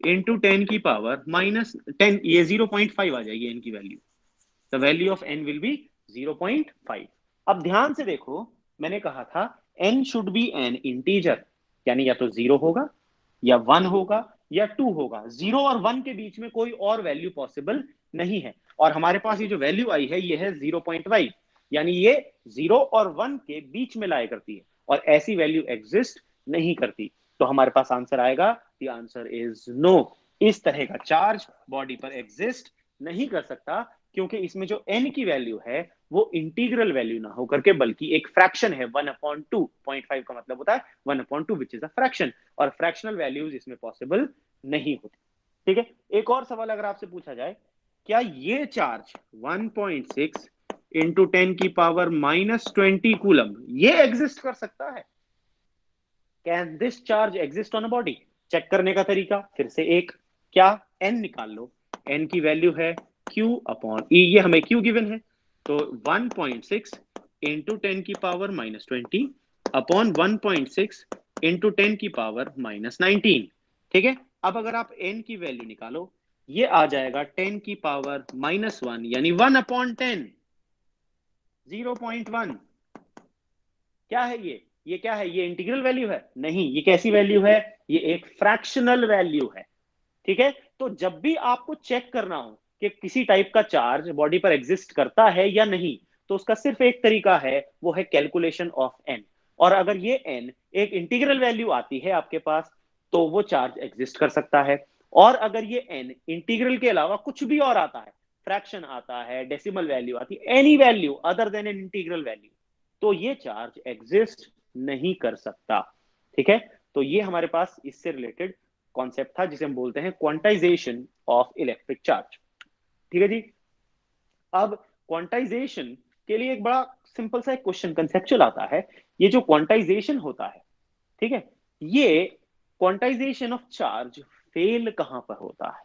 Speaker 1: इंटू 10⁻⁻10, ये 0.5 आ जाएगी n की value. The value of n will be 0.5। अब ध्यान से देखो, मैंने कहा था n should be N integer, यानी या तो 0 होगा या 1 होगा या 2 होगा। 0 और 1 के बीच में कोई और वैल्यू पॉसिबल नहीं है, और हमारे पास ये जो वैल्यू आई है ये है 0.5, यानी ये 0 और 1 के बीच में लाया करती है, और ऐसी वैल्यू एग्जिस्ट नहीं करती। तो हमारे पास आंसर आएगा, द आंसर इज नो। इस तरह का चार्ज बॉडी पर एग्जिस्ट नहीं कर सकता, क्योंकि इसमें जो n की वैल्यू है वो इंटीग्रल वैल्यू ना होकर के बल्कि एक फ्रैक्शन है। 1/2, 0.5 का मतलब होता है 1/2 विच इज अ फ्रैक्शन, और फ्रैक्शनल वैल्यूज इसमें पॉसिबल नहीं होती। ठीक है, एक और सवाल अगर आपसे पूछा जाए, क्या ये चार्ज 1.6 इंटू 10⁻⁻20 कूलम ये एग्जिस्ट कर सकता है? Can this charge exist on a body? Check करने का तरीका फिर से एक, क्या n निकाल लो, n की वैल्यू है q अपॉन e, ये हमें q गिवन है, तो 1.6 इंटू 10⁻⁻20 अपॉन 1.6 इंटू 10⁻⁻19। ठीक है, अब अगर आप n की वैल्यू निकालो, ये आ जाएगा 10⁻⁻1 यानी 1/10, 0.1। क्या है ये क्या है, ये इंटीग्रल वैल्यू है? नहीं, ये कैसी वैल्यू है, ये एक फ्रैक्शनल वैल्यू है। ठीक है, तो जब भी आपको चेक करना हो कि किसी टाइप का चार्ज बॉडी पर एग्जिस्ट करता है या नहीं, तो उसका सिर्फ एक तरीका है, वो है कैलकुलेशन ऑफ एन। और अगर ये एन एक इंटीग्रल वैल्यू आती है आपके पास, तो वो चार्ज एग्जिस्ट कर सकता है। और अगर ये एन इंटीग्रल के अलावा कुछ भी और आता है, फ्रैक्शन आता है, डेसिमल वैल्यू आती है, any value other than an integral value, तो ये चार्ज एग्जिस्ट नहीं कर सकता। ठीक है, तो ये हमारे पास इससे रिलेटेड कॉन्सेप्ट था जिसे हम बोलते हैं क्वांटाइजेशन ऑफ इलेक्ट्रिक चार्ज। ठीक है जी, अब क्वांटाइजेशन के लिए एक बड़ा सिंपल सा एक क्वेश्चन कंसेप्चुअल आता है। ये जो क्वांटाइजेशन होता है, ठीक है, ये क्वांटाइजेशन ऑफ चार्ज फेल कहां पर होता है?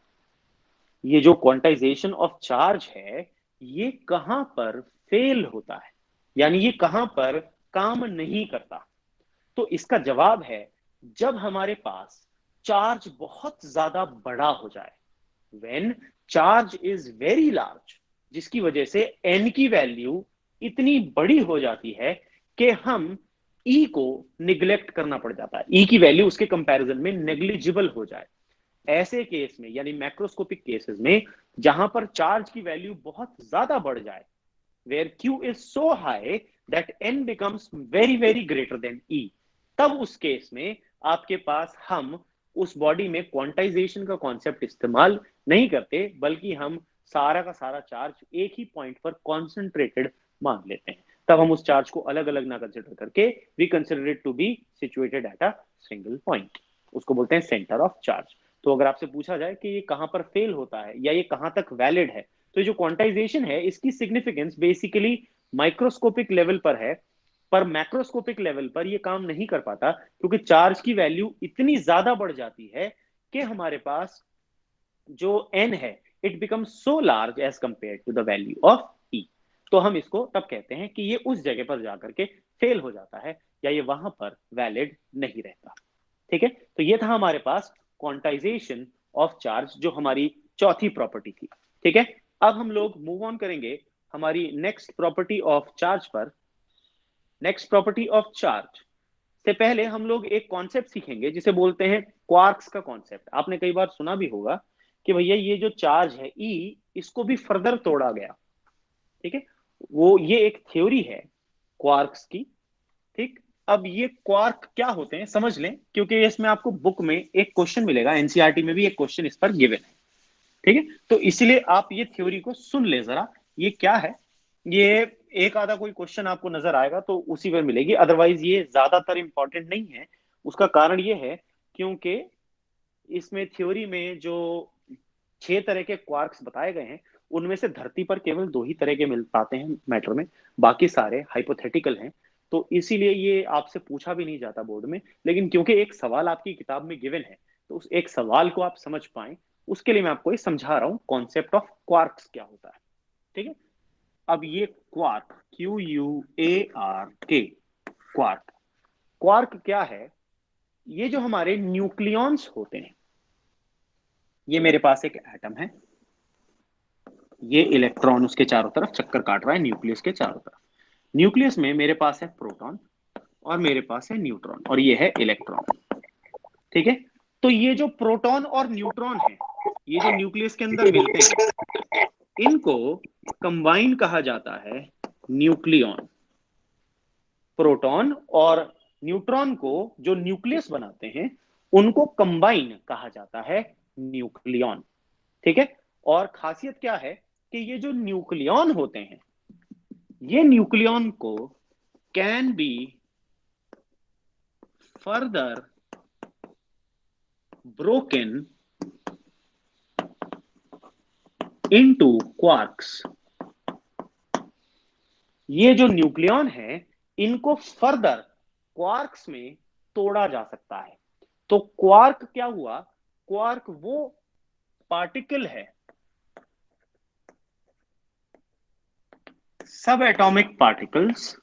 Speaker 1: ये जो क्वांटाइजेशन ऑफ चार्ज है ये कहां पर फेल होता है, यानी ये कहां पर काम नहीं करता? तो इसका जवाब है, जब हमारे पास चार्ज बहुत ज्यादा बड़ा हो जाए, when charge is very large, जिसकी वजह से n की वैल्यू इतनी बड़ी हो जाती है कि हम E को निग्लेक्ट करना पड़ जाता है, E की वैल्यू उसके कंपैरिजन में नेग्लिजिबल हो जाए। ऐसे केस में यानी मैक्रोस्कोपिक केसेस में, जहां पर चार्ज की वैल्यू बहुत ज्यादा बढ़ जाए, where q is so high that n becomes very very greater than e, तब उस केस में आपके पास हम उस बॉडी में क्वांटाइजेशन का कॉन्सेप्ट इस्तेमाल नहीं करते, बल्कि हम सारा का सारा चार्ज एक ही पॉइंट पर कॉन्सेंट्रेटेड मान लेते हैं। तब हम उस चार्ज को अलग अलग ना कंसिडर करके we consider it to be situated at a single point, उसको बोलते हैं सेंटर ऑफ चार्ज। तो अगर आपसे पूछा जाए कि ये कहां पर फेल होता है या ये कहां तक वैलिड है, तो जो क्वांटाइजेशन है इसकी सिग्निफिकेंस बेसिकली माइक्रोस्कोपिक लेवल पर है, पर मैक्रोस्कोपिक लेवल पर ये काम नहीं कर पाता, क्योंकि चार्ज की वैल्यू इतनी ज्यादा बढ़ जाती है कि हमारे पास जो n है it become so large as compare to the value of e। तो हम इसको तब कहते हैं कि ये उस जगह पर जाकर के फेल हो जाता है, या ये वहां पर वैलिड नहीं रहता। ठीक है, तो ये था हमारे पास क्वांटाइजेशन ऑफ चार्ज, जो हमारी चौथी प्रॉपर्टी थी। ठीक है, अब हम लोग मूव ऑन करेंगे हमारी नेक्स्ट प्रॉपर्टी ऑफ चार्ज पर। नेक्स्ट प्रॉपर्टी ऑफ चार्ज से पहले हम लोग एक कॉन्सेप्ट सीखेंगे जिसे बोलते हैं क्वार्क्स का कॉन्सेप्ट आपने कई बार सुना भी होगा कि भैया ये जो चार्ज है ई, इसको भी फर्दर तोड़ा गया। ठीक है, वो ये एक थ्योरी है क्वार्क्स की। ठीक, अब ये क्वार्क क्या होते हैं समझ लें, क्योंकि इसमें आपको बुक में एक क्वेश्चन मिलेगा, एनसीईआरटी में भी एक क्वेश्चन इस पर गिवन है। ठीक है, तो इसलिए आप ये थ्योरी को सुन ले जरा, ये क्या है। ये एक आधा कोई क्वेश्चन आपको नजर आएगा तो उसी पर मिलेगी, अदरवाइज ये ज्यादातर इंपॉर्टेंट नहीं है। उसका कारण ये है क्योंकि इसमें थ्योरी में जो 6 तरह के क्वार्क्स बताए गए हैं, उनमें से धरती पर केवल 2 ही तरह के मिल पाते हैं मैटर में, बाकी सारे हाइपोथेटिकल हैं। तो इसीलिए ये आपसे पूछा भी नहीं जाता बोर्ड में, लेकिन क्योंकि एक सवाल आपकी किताब में गिवन है, तो उस एक सवाल को आप समझ पाए, उसके लिए मैं आपको ये समझा रहा हूं कॉन्सेप्ट ऑफ क्वार्क्स क्या होता है। ठीक है, अब ये क्वार्क, QUARK, क्वार्क, क्वार्क क्या है? ये जो हमारे न्यूक्लियॉन्स होते हैं, ये मेरे पास एक एटम है, ये इलेक्ट्रॉन उसके चारों तरफ चक्कर काट रहा है न्यूक्लियस के चारों तरफ। न्यूक्लियस में मेरे पास है प्रोटॉन और मेरे पास है न्यूट्रॉन और ये है इलेक्ट्रॉन। ठीक है, तो ये जो प्रोटॉन और न्यूट्रॉन है, ये जो न्यूक्लियस के अंदर मिलते हैं, इनको कंबाइन कहा जाता है न्यूक्लियॉन। प्रोटॉन और न्यूट्रॉन को जो न्यूक्लियस बनाते हैं, उनको कंबाइन कहा जाता है न्यूक्लियॉन। ठीक है, और खासियत क्या है कि ये जो न्यूक्लियॉन होते हैं, ये न्यूक्लियॉन को can be further broken into quarks. ये जो न्यूक्लियॉन है, इनको फर्दर क्वार्क्स में तोड़ा जा सकता है। तो क्वार्क क्या हुआ? क्वार्क वो पार्टिकल है, सब atomic particles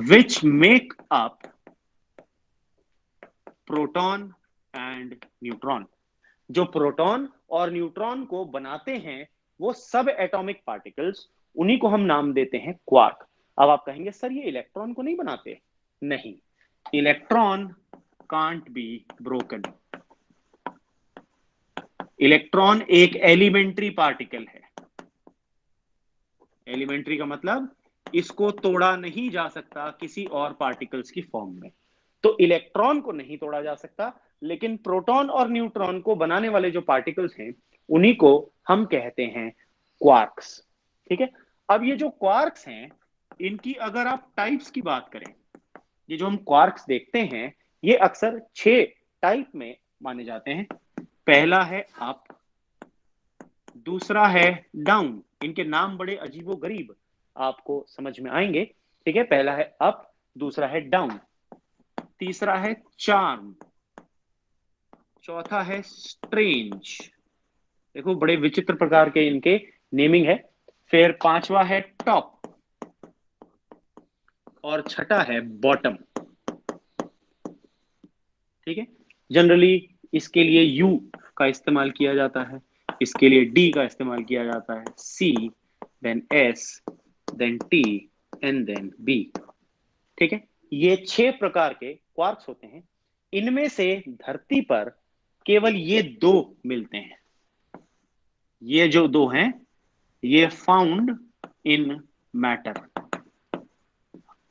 Speaker 1: which make up proton and neutron. जो प्रोटॉन और न्यूट्रॉन को बनाते हैं वो सब एटॉमिक पार्टिकल्स, उन्हीं को हम नाम देते हैं क्वार्क। अब आप कहेंगे सर ये इलेक्ट्रॉन को नहीं बनाते? नहीं, electron can't be broken. Electron एक एलिमेंट्री पार्टिकल है। एलिमेंट्री का मतलब इसको तोड़ा नहीं जा सकता किसी और पार्टिकल्स की फॉर्म में। तो इलेक्ट्रॉन को नहीं तोड़ा जा सकता, लेकिन प्रोटॉन और न्यूट्रॉन को बनाने वाले जो पार्टिकल्स हैं, उन्हीं को हम कहते हैं क्वार्क्स। ठीक है, अब ये जो क्वार्क्स हैं, इनकी अगर आप टाइप्स की बात करें, ये जो हम क्वार्क्स देखते हैं, ये अक्सर 6 टाइप में माने जाते हैं। पहला है अप, दूसरा है डाउन। इनके नाम बड़े अजीबो गरीब आपको समझ में आएंगे। ठीक है, पहला है अप, दूसरा है डाउन, तीसरा है चार्म, चौथा है स्ट्रेंज। देखो बड़े विचित्र प्रकार के इनके नेमिंग है। फिर पांचवा है टॉप और छठा है बॉटम। ठीक है, जनरली इसके लिए यू का इस्तेमाल किया जाता है, इसके लिए डी का इस्तेमाल किया जाता है, C, then S, then T and then B. ठीक है, ये 6 प्रकार के क्वार्क्स होते हैं। इनमें से धरती पर केवल ये 2 मिलते हैं। ये जो 2 हैं, ये found in matter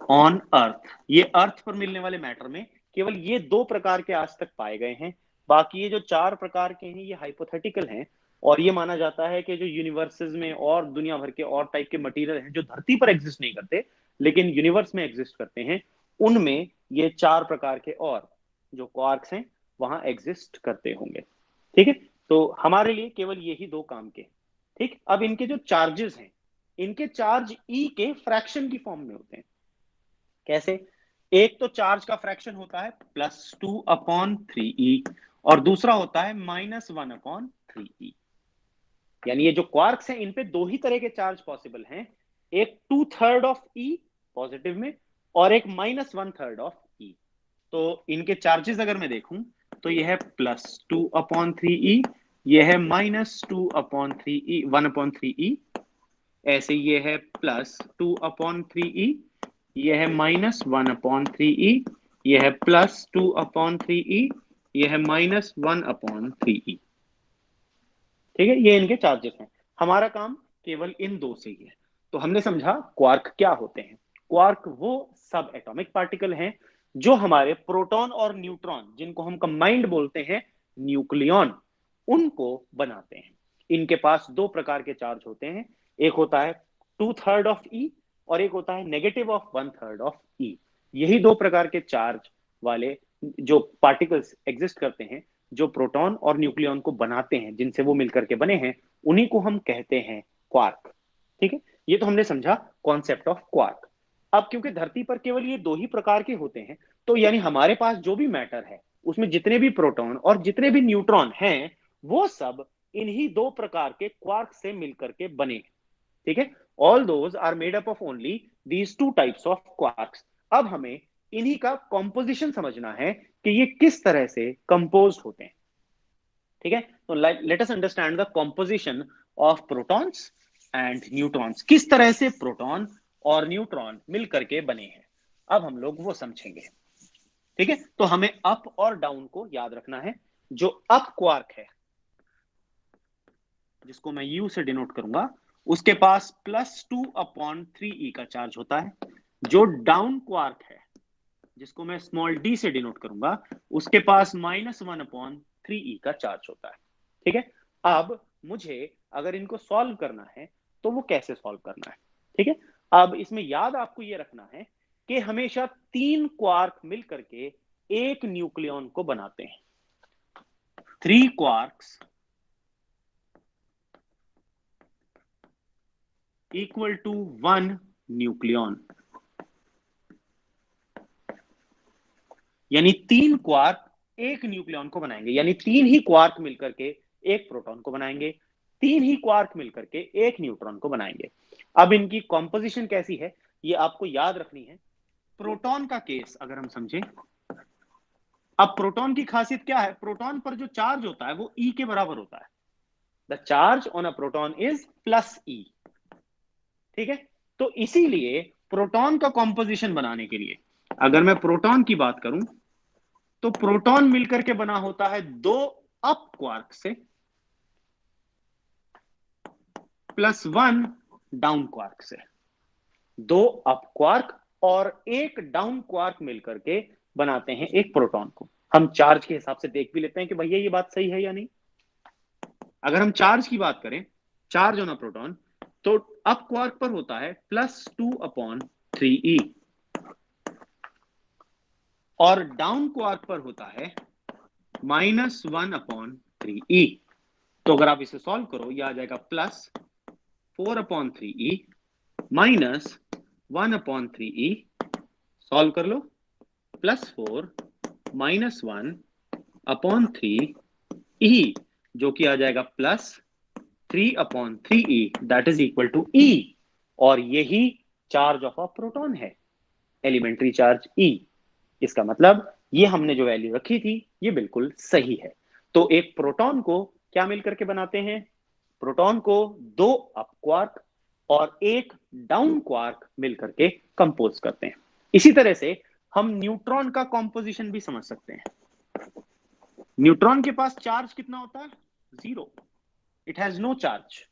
Speaker 1: on earth. ये अर्थ पर मिलने वाले मैटर में केवल ये 2 प्रकार के आज तक पाए गए हैं। बाकी ये जो 4 प्रकार के हैं, ये हाइपोथेटिकल हैं। और ये माना जाता है कि जो यूनिवर्सेस में और दुनिया भर के और टाइप के मटेरियल हैं जो धरती पर एग्जिस्ट नहीं करते लेकिन यूनिवर्स में एग्जिस्ट करते हैं, उनमें ये 4 प्रकार के और जो क्वार्क्स हैं वहां एग्जिस्ट करते होंगे। ठीक है, तो हमारे लिए केवल यही 2 काम के। ठीक, अब इनके जो चार्जेस हैं, इनके चार्ज ई के फ्रैक्शन की फॉर्म में होते हैं। कैसे? एक तो चार्ज का फ्रैक्शन होता है +2/3e और दूसरा होता है -1/3e। यानी ये जो क्वार्क्स हैं, इन पे 2 ही तरह के चार्ज पॉसिबल हैं, एक 2/3 ऑफ e पॉजिटिव में और एक -1/3 ऑफ e। तो इनके चार्जेस अगर मैं देखूं तो यह है +2/3e, यह है -2/3e, 1/3e। ऐसे ये है +2/3e, यह है -1/3e, ये है +2/3e, ये है -1/3e। ठीक है, ये इनके चार्जेस हैं। हमारा काम केवल इन दो से ही है। तो हमने समझा क्वार्क क्या होते हैं। क्वार्क वो सब एटॉमिक पार्टिकल हैं जो हमारे प्रोटॉन और न्यूट्रॉन, जिनको हम कंबाइंड बोलते हैं न्यूक्लियॉन, उनको बनाते हैं। इनके पास दो प्रकार के चार्ज होते हैं। एक होता है 2/3 ऑफ ई और एक होता है -1/3 ऑफ ई। यही दो प्रकार के चार्ज वाले जो पार्टिकल्स एग्जिस्ट करते हैं, जो प्रोटॉन और न्यूक्लियॉन को बनाते हैं, जिनसे वो मिलकर के बने हैं, उन्हीं को हम कहते हैं क्वार्क। ठीक है, ये तो हमने समझा कॉन्सेप्ट ऑफ क्वार्क। अब क्योंकि धरती पर केवल ये दो ही प्रकार के होते हैं, तो यानी हमारे पास जो भी मैटर है उसमें जितने भी प्रोटॉन और जितने भी न्यूट्रॉन हैं, वो सब इन्हीं दो प्रकार के क्वार्क से मिलकर के बने हैं। ठीक है, all those are made up of only these two types of quarks. अब हमें इन्हीं का कॉम्पोजिशन समझना है कि ये किस तरह से कंपोज होते हैं। ठीक है, तो let us understand the composition of protons and neutrons. किस तरह से प्रोटॉन और न्यूट्रॉन मिल करके बने हैं, अब हम लोग वो समझेंगे। ठीक है, तो हमें अप और डाउन को याद रखना है। जो अप क्वार्क है, जिसको मैं यू से डिनोट करूंगा, उसके पास +2/3e का चार्ज होता है। जो डाउन क्वार्क है, जिसको मैं स्मॉल डी से डिनोट करूंगा, उसके पास -1/3e का चार्ज होता है। ठीक है, अब मुझे अगर इनको सॉल्व करना है तो वो कैसे सॉल्व करना है। ठीक है, अब इसमें याद आपको ये रखना है कि हमेशा तीन क्वार्क मिल करके एक न्यूक्लियॉन को बनाते हैं। 3 क्वार्क्स इक्वल टू 1 न्यूक्लियॉन। यानी तीन क्वार्क एक न्यूक्लियॉन को बनाएंगे, यानी तीन ही क्वार्क मिलकर के एक प्रोटॉन को बनाएंगे, तीन ही क्वार्क मिलकर के एक न्यूट्रॉन को बनाएंगे। अब इनकी कॉम्पोजिशन कैसी है ये आपको याद रखनी है। प्रोटॉन का केस अगर हम समझें, अब प्रोटॉन की खासियत क्या है, प्रोटॉन पर जो चार्ज होता है वो ई के बराबर होता है। The charge on a proton is +e। ठीक है, तो इसीलिए प्रोटॉन का कॉम्पोजिशन बनाने के लिए, अगर मैं प्रोटॉन की बात करूं, तो प्रोटॉन मिलकर के बना होता है दो अप क्वार्क से +1 डाउन क्वार्क से। दो अप क्वार्क और एक डाउन क्वार्क मिलकर के बनाते हैं एक प्रोटॉन को। हम चार्ज के हिसाब से देख भी लेते हैं कि भैया ये बात सही है या नहीं। अगर हम चार्ज की बात करें, चार्ज ऑन अ प्रोटॉन, तो अप क्वार्क पर होता है +2/3e और डाउन क्वार्क पर होता है -1/3e। तो अगर आप इसे सॉल्व करो, ये आ जाएगा +4/3e -1/3e। सॉल्व कर लो, +4 -1/3e, जो कि आ जाएगा +3/3e, that is equal to E। और यही चार्ज ऑफ अ प्रोटॉन है, एलिमेंट्री चार्ज E। इसका मतलब ये हमने जो वैल्यू रखी थी ये बिल्कुल सही है। तो एक प्रोटॉन को क्या मिलकर के बनाते हैं, प्रोटॉन को दो अप क्वार्क और एक डाउन क्वार्क मिलकर के कंपोज करते हैं। इसी तरह से हम न्यूट्रॉन का कंपोजिशन भी समझ सकते हैं। न्यूट्रॉन के पास चार्ज कितना होता है, 0। It has no charge.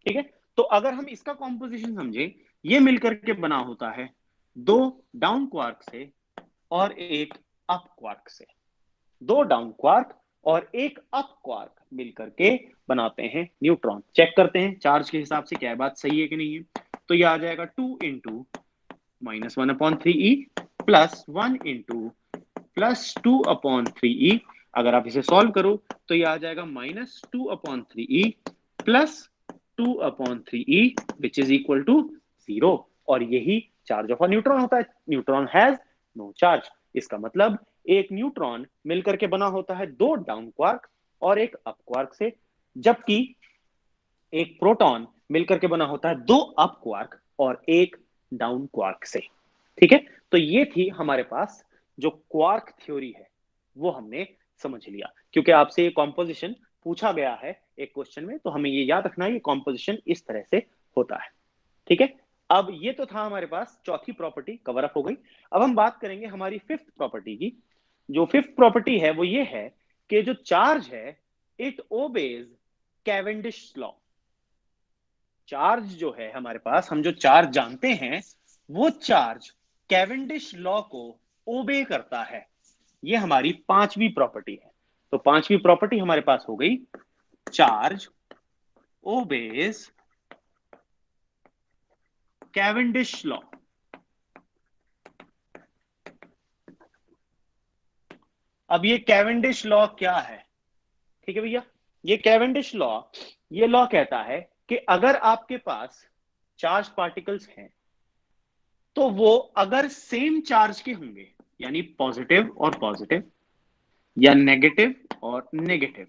Speaker 1: ठीक है, तो अगर हम इसका कंपोजिशन समझे, ये मिलकर के बना होता है दो डाउन क्वार्क से और एक अप क्वार्क से। दो डाउन क्वार्क और एक अप क्वार्क मिलकर के बनाते हैं न्यूट्रॉन। चेक करते हैं चार्ज के हिसाब से क्या है, बात सही है कि नहीं है। तो ये आ जाएगा 2 इंटू -1/3e +1 इंटू +2/3e। अगर आप इसे सॉल्व करो तो ये आ जाएगा -2/3e +2/3e which is equal to 0। और यही चार्ज ऑफ अ न्यूट्रॉन होता है। Neutron has no charge. इसका मतलब एक न्यूट्रॉन मिलकर के बना होता है दो डाउन क्वार्क और एक अप क्वार्क से, जबकि एक प्रोटॉन मिलकर के बना होता है दो अप क्वार्क और एक डाउन क्वार्क से। ठीक है, तो ये थी हमारे पास जो क्वार्क थ्योरी है वो हमने समझ लिया। क्योंकि आपसे ये कॉम्पोजिशन पूछा गया है एक क्वेश्चन में, तो हमें ये याद रखना है ये कॉम्पोजिशन इस तरह से होता है। ठीक है, अब ये तो था हमारे पास चौथी प्रॉपर्टी, कवर अप हो गई। अब हम बात करेंगे हमारी फिफ्थ प्रॉपर्टी की। जो फिफ्थ प्रॉपर्टी है वो ये है कि जो चार्ज है it obeys Cavendish law. Charge जो है हमारे पास, हम जो चार्ज जानते हैं वो चार्ज कैवेंडिश लॉ को ओबे करता है। ये हमारी पांचवी प्रॉपर्टी है। तो पांचवी प्रॉपर्टी हमारे पास हो गई, चार्ज ओबेज कैवेंडिश लॉ। अब ये कैवेंडिश लॉ क्या है? ठीक है भैया, ये कैवेंडिश लॉ, ये लॉ कहता है कि अगर आपके पास चार्ज पार्टिकल्स हैं तो वो अगर सेम चार्ज के होंगे, यानी पॉजिटिव और पॉजिटिव या नेगेटिव और नेगेटिव,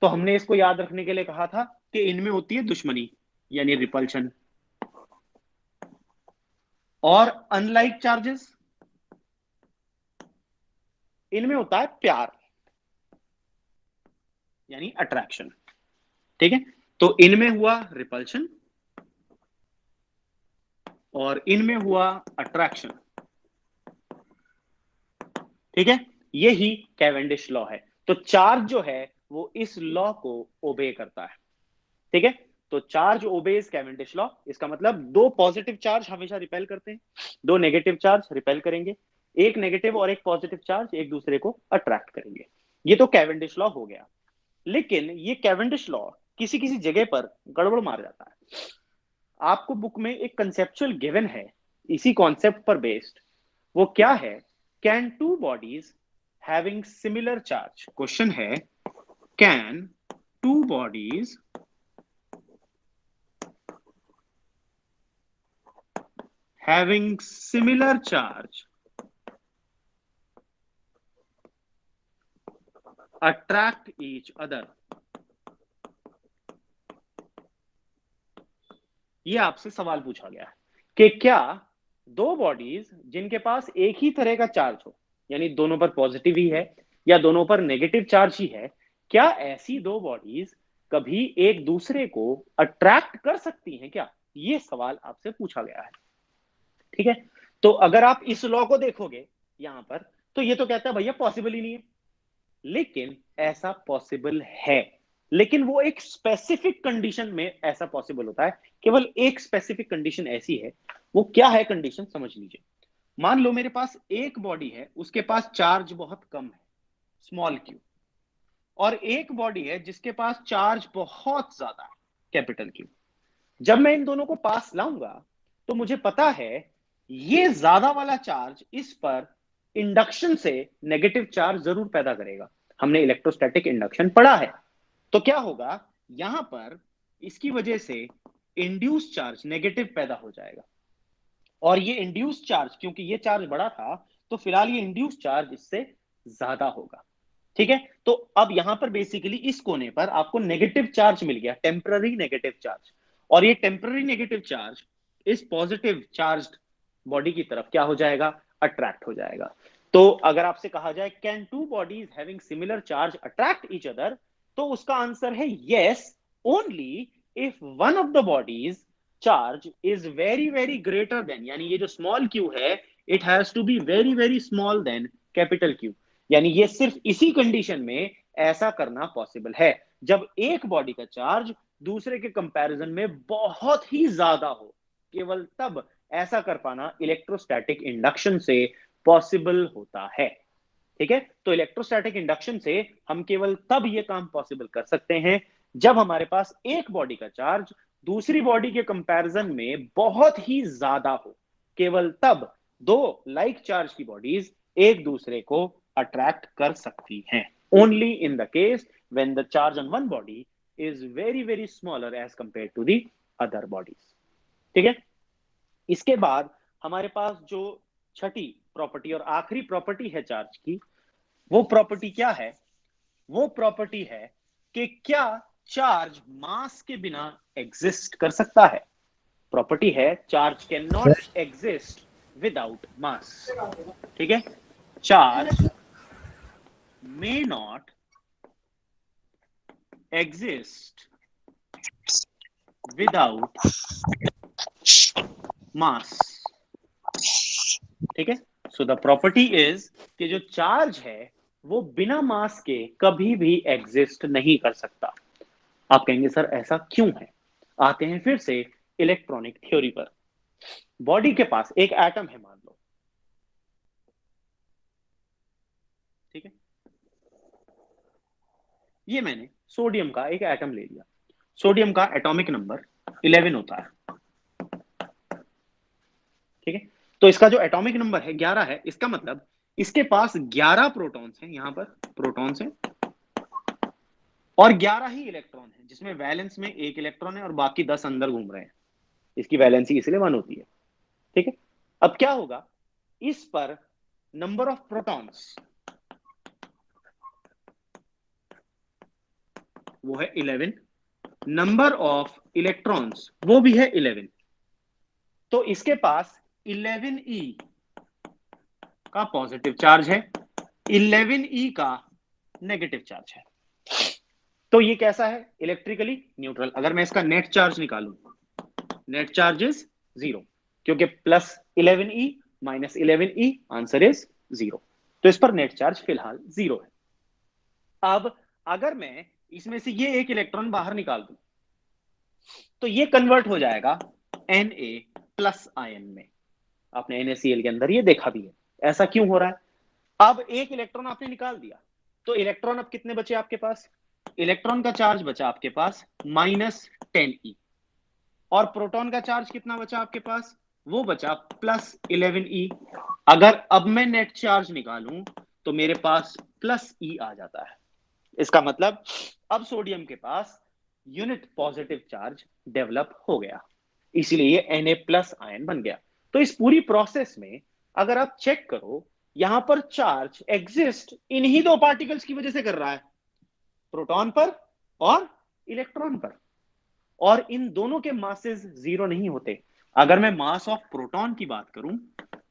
Speaker 1: तो हमने इसको याद रखने के लिए कहा था कि इनमें होती है दुश्मनी यानी रिपल्शन, और अनलाइक चार्जेस इनमें होता है प्यार यानी अट्रैक्शन। ठीक है, तो इनमें हुआ रिपल्शन और इनमें हुआ अट्रैक्शन। ठीक है, यही कैवेंडिश लॉ है। तो चार्ज जो है वो इस लॉ को ओबे करता है। ठीक है, तो चार्ज ओबेज कैवेंडिश लॉ, इसका मतलब दो पॉजिटिव चार्ज हमेशा रिपेल करते हैं, दो नेगेटिव चार्ज रिपेल करेंगे, एक नेगेटिव और एक पॉजिटिव चार्ज एक दूसरे को अट्रैक्ट करेंगे। ये तो कैवेंडिश लॉ हो गया। लेकिन ये कैवेंडिश लॉ किसी किसी जगह पर गड़बड़ मार जाता है। आपको बुक में एक कंसेप्चुअल गिवन है इसी कॉन्सेप्ट पर बेस्ड, वो क्या है? Can two bodies having similar charge, question है can two bodies having similar charge attract each other? ये आपसे सवाल पूछा गया है कि क्या दो बॉडीज जिनके पास एक ही तरह का चार्ज हो, यानी दोनों पर पॉजिटिव ही है या दोनों पर नेगेटिव चार्ज ही है, क्या ऐसी दो बॉडीज कभी एक दूसरे को अट्रैक्ट कर सकती हैं क्या? ये सवाल आपसे पूछा गया है। ठीक है, तो अगर आप इस लॉ को देखोगे यहां पर, तो ये तो कहता है भैया पॉसिबल ही नहीं है। लेकिन ऐसा पॉसिबल है, लेकिन वो एक स्पेसिफिक कंडीशन में ऐसा पॉसिबल होता है। केवल एक स्पेसिफिक कंडीशन ऐसी है, वो क्या है कंडीशन समझ लीजिए। मान लो मेरे पास एक बॉडी है, उसके पास चार्ज बहुत कम है, स्मॉल क्यू, और एक बॉडी है जिसके पास चार्ज बहुत ज्यादा है, कैपिटल क्यू। जब मैं इन दोनों को पास लाऊंगा तो मुझे पता है ये ज्यादा वाला चार्ज इस पर इंडक्शन से नेगेटिव चार्ज जरूर पैदा करेगा। हमने इलेक्ट्रोस्टैटिक इंडक्शन पढ़ा है। तो क्या होगा, यहां पर इसकी वजह से इंड्यूस चार्ज नेगेटिव पैदा हो जाएगा, और ये इंड्यूस चार्ज क्योंकि ये चार्ज बड़ा था तो फिलहाल ये इंड्यूस चार्ज इससे ज्यादा होगा। ठीक है, तो अब यहां पर बेसिकली इस कोने पर आपको नेगेटिव चार्ज मिल गया, टेम्पररी नेगेटिव चार्ज, और ये टेम्पररी नेगेटिव चार्ज इस पॉजिटिव चार्ज बॉडी की तरफ क्या हो जाएगा, अट्रैक्ट हो जाएगा। तो अगर आपसे कहा जाए can two bodies having similar charge attract each other, तो उसका आंसर है yes, only if one of the bodies charge is very very greater than, यानी ये जो स्मॉल क्यू है it has to be very very small than capital Q. यानी ये सिर्फ इसी कंडीशन में ऐसा करना पॉसिबल है, जब एक बॉडी का चार्ज दूसरे के कंपैरिजन में बहुत ही ज्यादा हो, केवल तब ऐसा कर पाना इलेक्ट्रोस्टैटिक इंडक्शन से पॉसिबल होता है। ठीक है, तो इलेक्ट्रोस्टैटिक इंडक्शन से हम केवल तब ये काम पॉसिबल कर सकते हैं जब हमारे पास एक बॉडी का चार्ज दूसरी बॉडी के कंपैरिजन में बहुत ही ज्यादा हो, केवल तब दो लाइक चार्ज की बॉडीज एक दूसरे को अट्रैक्ट कर सकती हैं, only in the case when the charge on one body is very very smaller as compare to the other bodies. ठीक है, इसके बाद हमारे पास जो छठी प्रॉपर्टी और आखिरी प्रॉपर्टी है चार्ज की, वो प्रॉपर्टी क्या है? वो प्रॉपर्टी है कि क्या चार्ज मास के बिना एग्जिस्ट कर सकता है? प्रॉपर्टी है charge can not exist without mass. ठीक है, charge may not exist without mass. ठीक है, सो द प्रॉपर्टी इज कि जो चार्ज है वो बिना मास के कभी भी एग्जिस्ट नहीं कर सकता। आप कहेंगे सर ऐसा क्यों है? आते हैं फिर से इलेक्ट्रॉनिक थ्योरी पर। बॉडी के पास एक एटम है मान लो, ठीक है, ये मैंने सोडियम का एक एटम ले लिया। सोडियम का एटॉमिक नंबर 11 होता है, ठीक है। तो इसका जो एटॉमिक नंबर है 11 है, इसका मतलब इसके पास 11 प्रोटॉन्स हैं, यहां पर प्रोटॉन्स हैं, और 11 ही इलेक्ट्रॉन है, जिसमें वैलेंस में एक इलेक्ट्रॉन है और बाकी 10 अंदर घूम रहे हैं। इसकी वैलेंसी इसलिए 1 होती है, ठीक है। अब क्या होगा, इस पर नंबर ऑफ प्रोटॉन्स वो है 11, नंबर ऑफ इलेक्ट्रॉन्स वो भी है 11। तो इसके पास 11e का पॉजिटिव चार्ज है, 11e का नेगेटिव चार्ज है। तो ये कैसा है? Electrically neutral. अगर मैं इसका नेट चार्ज निकालूं, नेट चार्ज इज 0, क्योंकि plus 11e minus 11e answer is 0। तो इस पर नेट चार्ज फिलहाल 0 है। अब अगर मैं इसमें से ये एक इलेक्ट्रॉन बाहर निकाल दूं तो ये कन्वर्ट हो जाएगा Na प्लस आयन में। आपने NaCl के अंदर ये देखा भी है। ऐसा क्यों हो रहा है? अब एक इलेक्ट्रॉन आपने निकाल दिया, तो इलेक्ट्रॉन अब कितने बचे आपके पास? इलेक्ट्रॉन का चार्ज बचा आपके पास -10e, और प्रोटॉन का चार्ज कितना बचा आपके पास? वो बचा +11e। अगर अब मैं नेट चार्ज निकालूं तो मेरे पास +e आ जाता है। इसका मतलब अब सोडियम के पास यूनिट पॉजिटिव चार्ज डेवलप हो गया, इसीलिए ये Na+ आयन बन गया। तो इस पूरी प्रोसेस में अगर आप चेक करो, यहां पर चार्ज एग्जिस्ट इन्हीं दो पार्टिकल्स की वजह से कर रहा है, प्रोटॉन पर और इलेक्ट्रॉन पर, और इन दोनों के मासेस 0 नहीं होते। अगर मैं मास ऑफ प्रोटॉन की बात करूं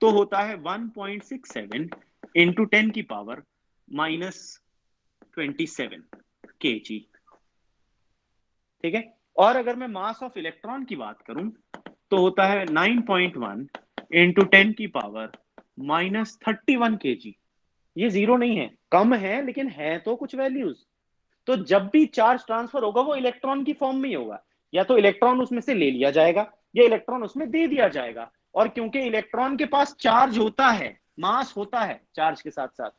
Speaker 1: तो होता है 1.67 इंटू 10 की पावर -27 kg, ठीक है। और अगर मैं मास ऑफ इलेक्ट्रॉन की बात करूं तो होता है 9.1 इंटू 10 की पावर -31 kg। ये 0 नहीं है, कम है, लेकिन है तो कुछ वैल्यूज। तो जब भी चार्ज ट्रांसफर होगा वो इलेक्ट्रॉन की फॉर्म में ही होगा, या तो इलेक्ट्रॉन उसमें से ले लिया जाएगा या इलेक्ट्रॉन उसमें दे दिया जाएगा। और क्योंकि इलेक्ट्रॉन के पास चार्ज होता है, मास होता है चार्ज के साथ साथ,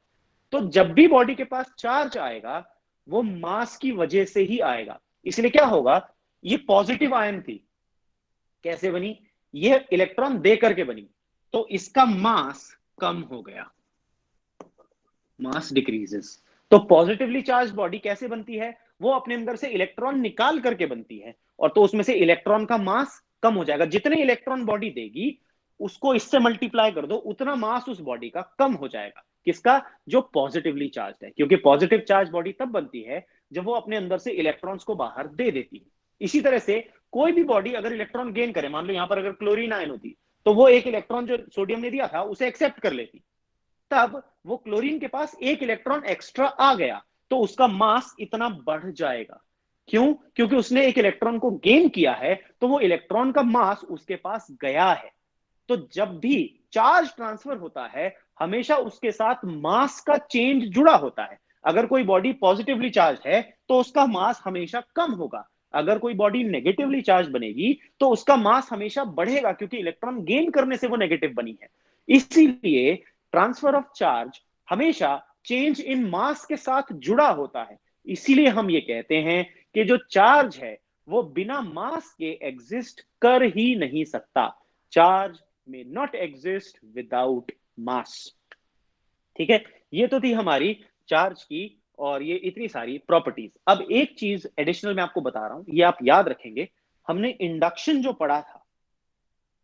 Speaker 1: तो जब भी बॉडी के पास चार्ज आएगा वो मास की वजह से ही आएगा। इसलिए क्या होगा, ये पॉजिटिव आयन थी, कैसे बनी? ये इलेक्ट्रॉन दे करके बनी, तो इसका मास कम हो गया, मास डिक्रीजेस। तो पॉजिटिवली चार्ज बॉडी कैसे बनती है? वो अपने अंदर से इलेक्ट्रॉन निकाल करके बनती है, और तो उसमें से इलेक्ट्रॉन का मास कम हो जाएगा। जितने इलेक्ट्रॉन बॉडी देगी उसको इससे मल्टीप्लाई कर दो, उतना मास उस बॉडी का कम हो जाएगा। किसका? जो पॉजिटिवली चार्ज है, क्योंकि पॉजिटिव चार्ज बॉडी तब बनती है जब वो अपने अंदर से इलेक्ट्रॉन्स को बाहर दे देती है। इसी तरह से कोई भी बॉडी अगर इलेक्ट्रॉन गेन करे, मान लो यहां पर अगर क्लोरीन आयन होती, तो वो एक इलेक्ट्रॉन जो सोडियम ने दिया था उसे एक्सेप्ट कर लेती, तब वो क्लोरीन के पास एक इलेक्ट्रॉन एक्स्ट्रा आ गया, तो उसका मास इतना बढ़ जाएगा। क्यों? क्योंकि उसने एक इलेक्ट्रॉन को गेन किया है, तो वो इलेक्ट्रॉन का मास उसके पास गया है। तो जब भी चार्ज ट्रांसफर होता है हमेशा उसके साथ मास का चेंज जुड़ा होता है। अगर कोई बॉडी पॉजिटिवली चार्ज है तो उसका मास हमेशा कम होगा, अगर कोई बॉडी नेगेटिवली चार्ज बनेगी तो उसका मास हमेशा बढ़ेगा, क्योंकि इलेक्ट्रॉन गेन करने से वो नेगेटिव बनी है। इसीलिए ट्रांसफर ऑफ चार्ज हमेशा चेंज इन मास के साथ जुड़ा होता है। इसीलिए हम ये कहते हैं कि जो चार्ज है वो बिना मास के एग्जिस्ट कर ही नहीं सकता। चार्ज में नॉट एग्जिस्ट विदाउट मास। ठीक है, ये तो थी हमारी चार्ज की और ये इतनी सारी प्रॉपर्टीज। अब एक चीज एडिशनल मैं आपको बता रहा हूं, ये आप याद रखेंगे। हमने इंडक्शन जो पढ़ा था,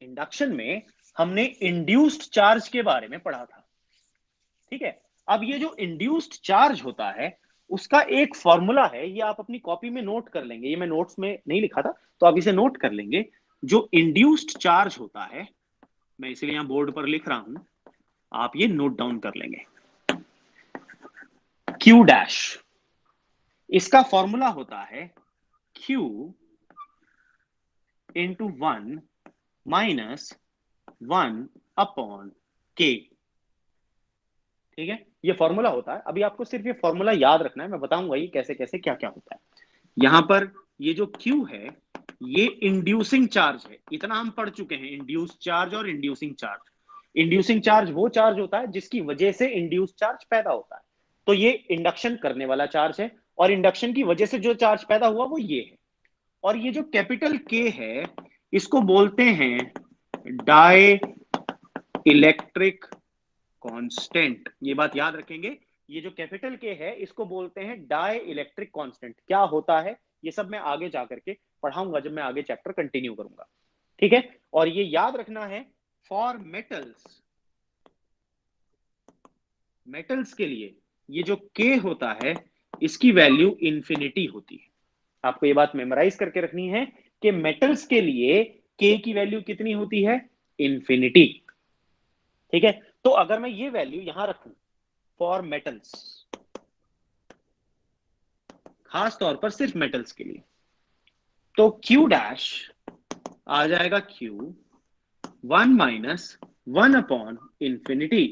Speaker 1: इंडक्शन में हमने इंड्यूस्ड चार्ज के बारे में पढ़ा था, ठीक है। अब ये जो इंड्यूस्ड चार्ज होता है उसका एक फॉर्मूला है, ये आप अपनी कॉपी में नोट कर लेंगे, ये मैं नोट्स में नहीं लिखा था तो आप इसे नोट कर लेंगे। जो इंड्यूस्ड चार्ज होता है, मैं इसलिए यहां बोर्ड पर लिख रहा हूं, आप ये नोट डाउन कर लेंगे। Q डैश, इसका फॉर्मूला होता है Q इंटू 1 माइनस 1/k। ठीक है, ये फॉर्मूला होता है। अभी आपको सिर्फ ये फॉर्मूला याद रखना है, मैं बताऊंगा ये कैसे कैसे क्या क्या होता है। यहां पर ये जो Q है ये इंड्यूसिंग चार्ज है, इतना हम पढ़ चुके हैं, इंड्यूस चार्ज और इंड्यूसिंग चार्ज। इंड्यूसिंग चार्ज वो चार्ज होता है जिसकी वजह से इंड्यूस चार्ज पैदा होता है। तो ये इंडक्शन करने वाला चार्ज है, और इंडक्शन की वजह से जो चार्ज पैदा हुआ वो ये है। और ये जो कैपिटल K है इसको बोलते हैं डाई इलेक्ट्रिक कांस्टेंट। ये बात याद रखेंगे, ये जो कैपिटल के है इसको बोलते हैं डाई इलेक्ट्रिक कांस्टेंट। क्या होता है ये सब मैं आगे जाकर के पढ़ाऊंगा जब मैं आगे चैप्टर कंटिन्यू करूंगा। ठीक है, और ये याद रखना है फॉर मेटल्स, मेटल्स के लिए ये जो के होता है इसकी वैल्यू इंफिनिटी होती है। आपको ये बात मेमोराइज करके रखनी है कि मेटल्स के लिए के की वैल्यू कितनी होती है, इंफिनिटी। ठीक है, तो अगर मैं ये वैल्यू यहां रखूं फॉर मेटल्स, खास तौर पर सिर्फ मेटल्स के लिए, तो Q डैश आ जाएगा Q 1 - 1/इंफिनिटी।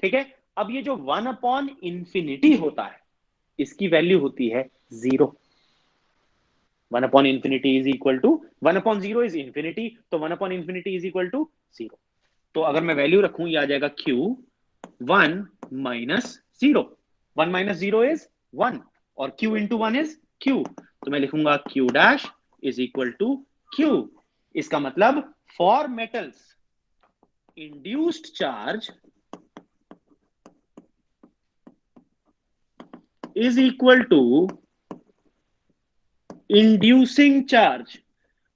Speaker 1: ठीक है, अब ये जो 1/इंफिनिटी होता है इसकी वैल्यू होती है 0। One by infinity is equal to 1/0 is infinity, तो 1/इंफिनिटी इज इक्वल टू 0। तो अगर मैं वैल्यू रखूं ये आ जाएगा Q 1 - 0। 1 - 0 इज 1 और Q इंटू 1 इज Q। तो मैं लिखूंगा Q dash is equal to Q। इसका मतलब for metals induced charge is equal to inducing charge.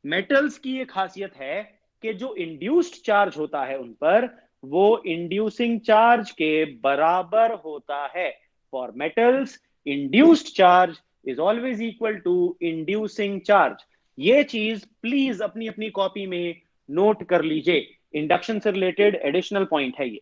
Speaker 1: Metals की ये खासियत है कि जो इंड्यूस्ड चार्ज होता है उन पर वो इंड्यूसिंग चार्ज के बराबर होता है। For metals induced charge is always equal to inducing charge. ये चीज प्लीज अपनी अपनी कॉपी में नोट कर लीजिए, इंडक्शन से रिलेटेड एडिशनल पॉइंट है ये।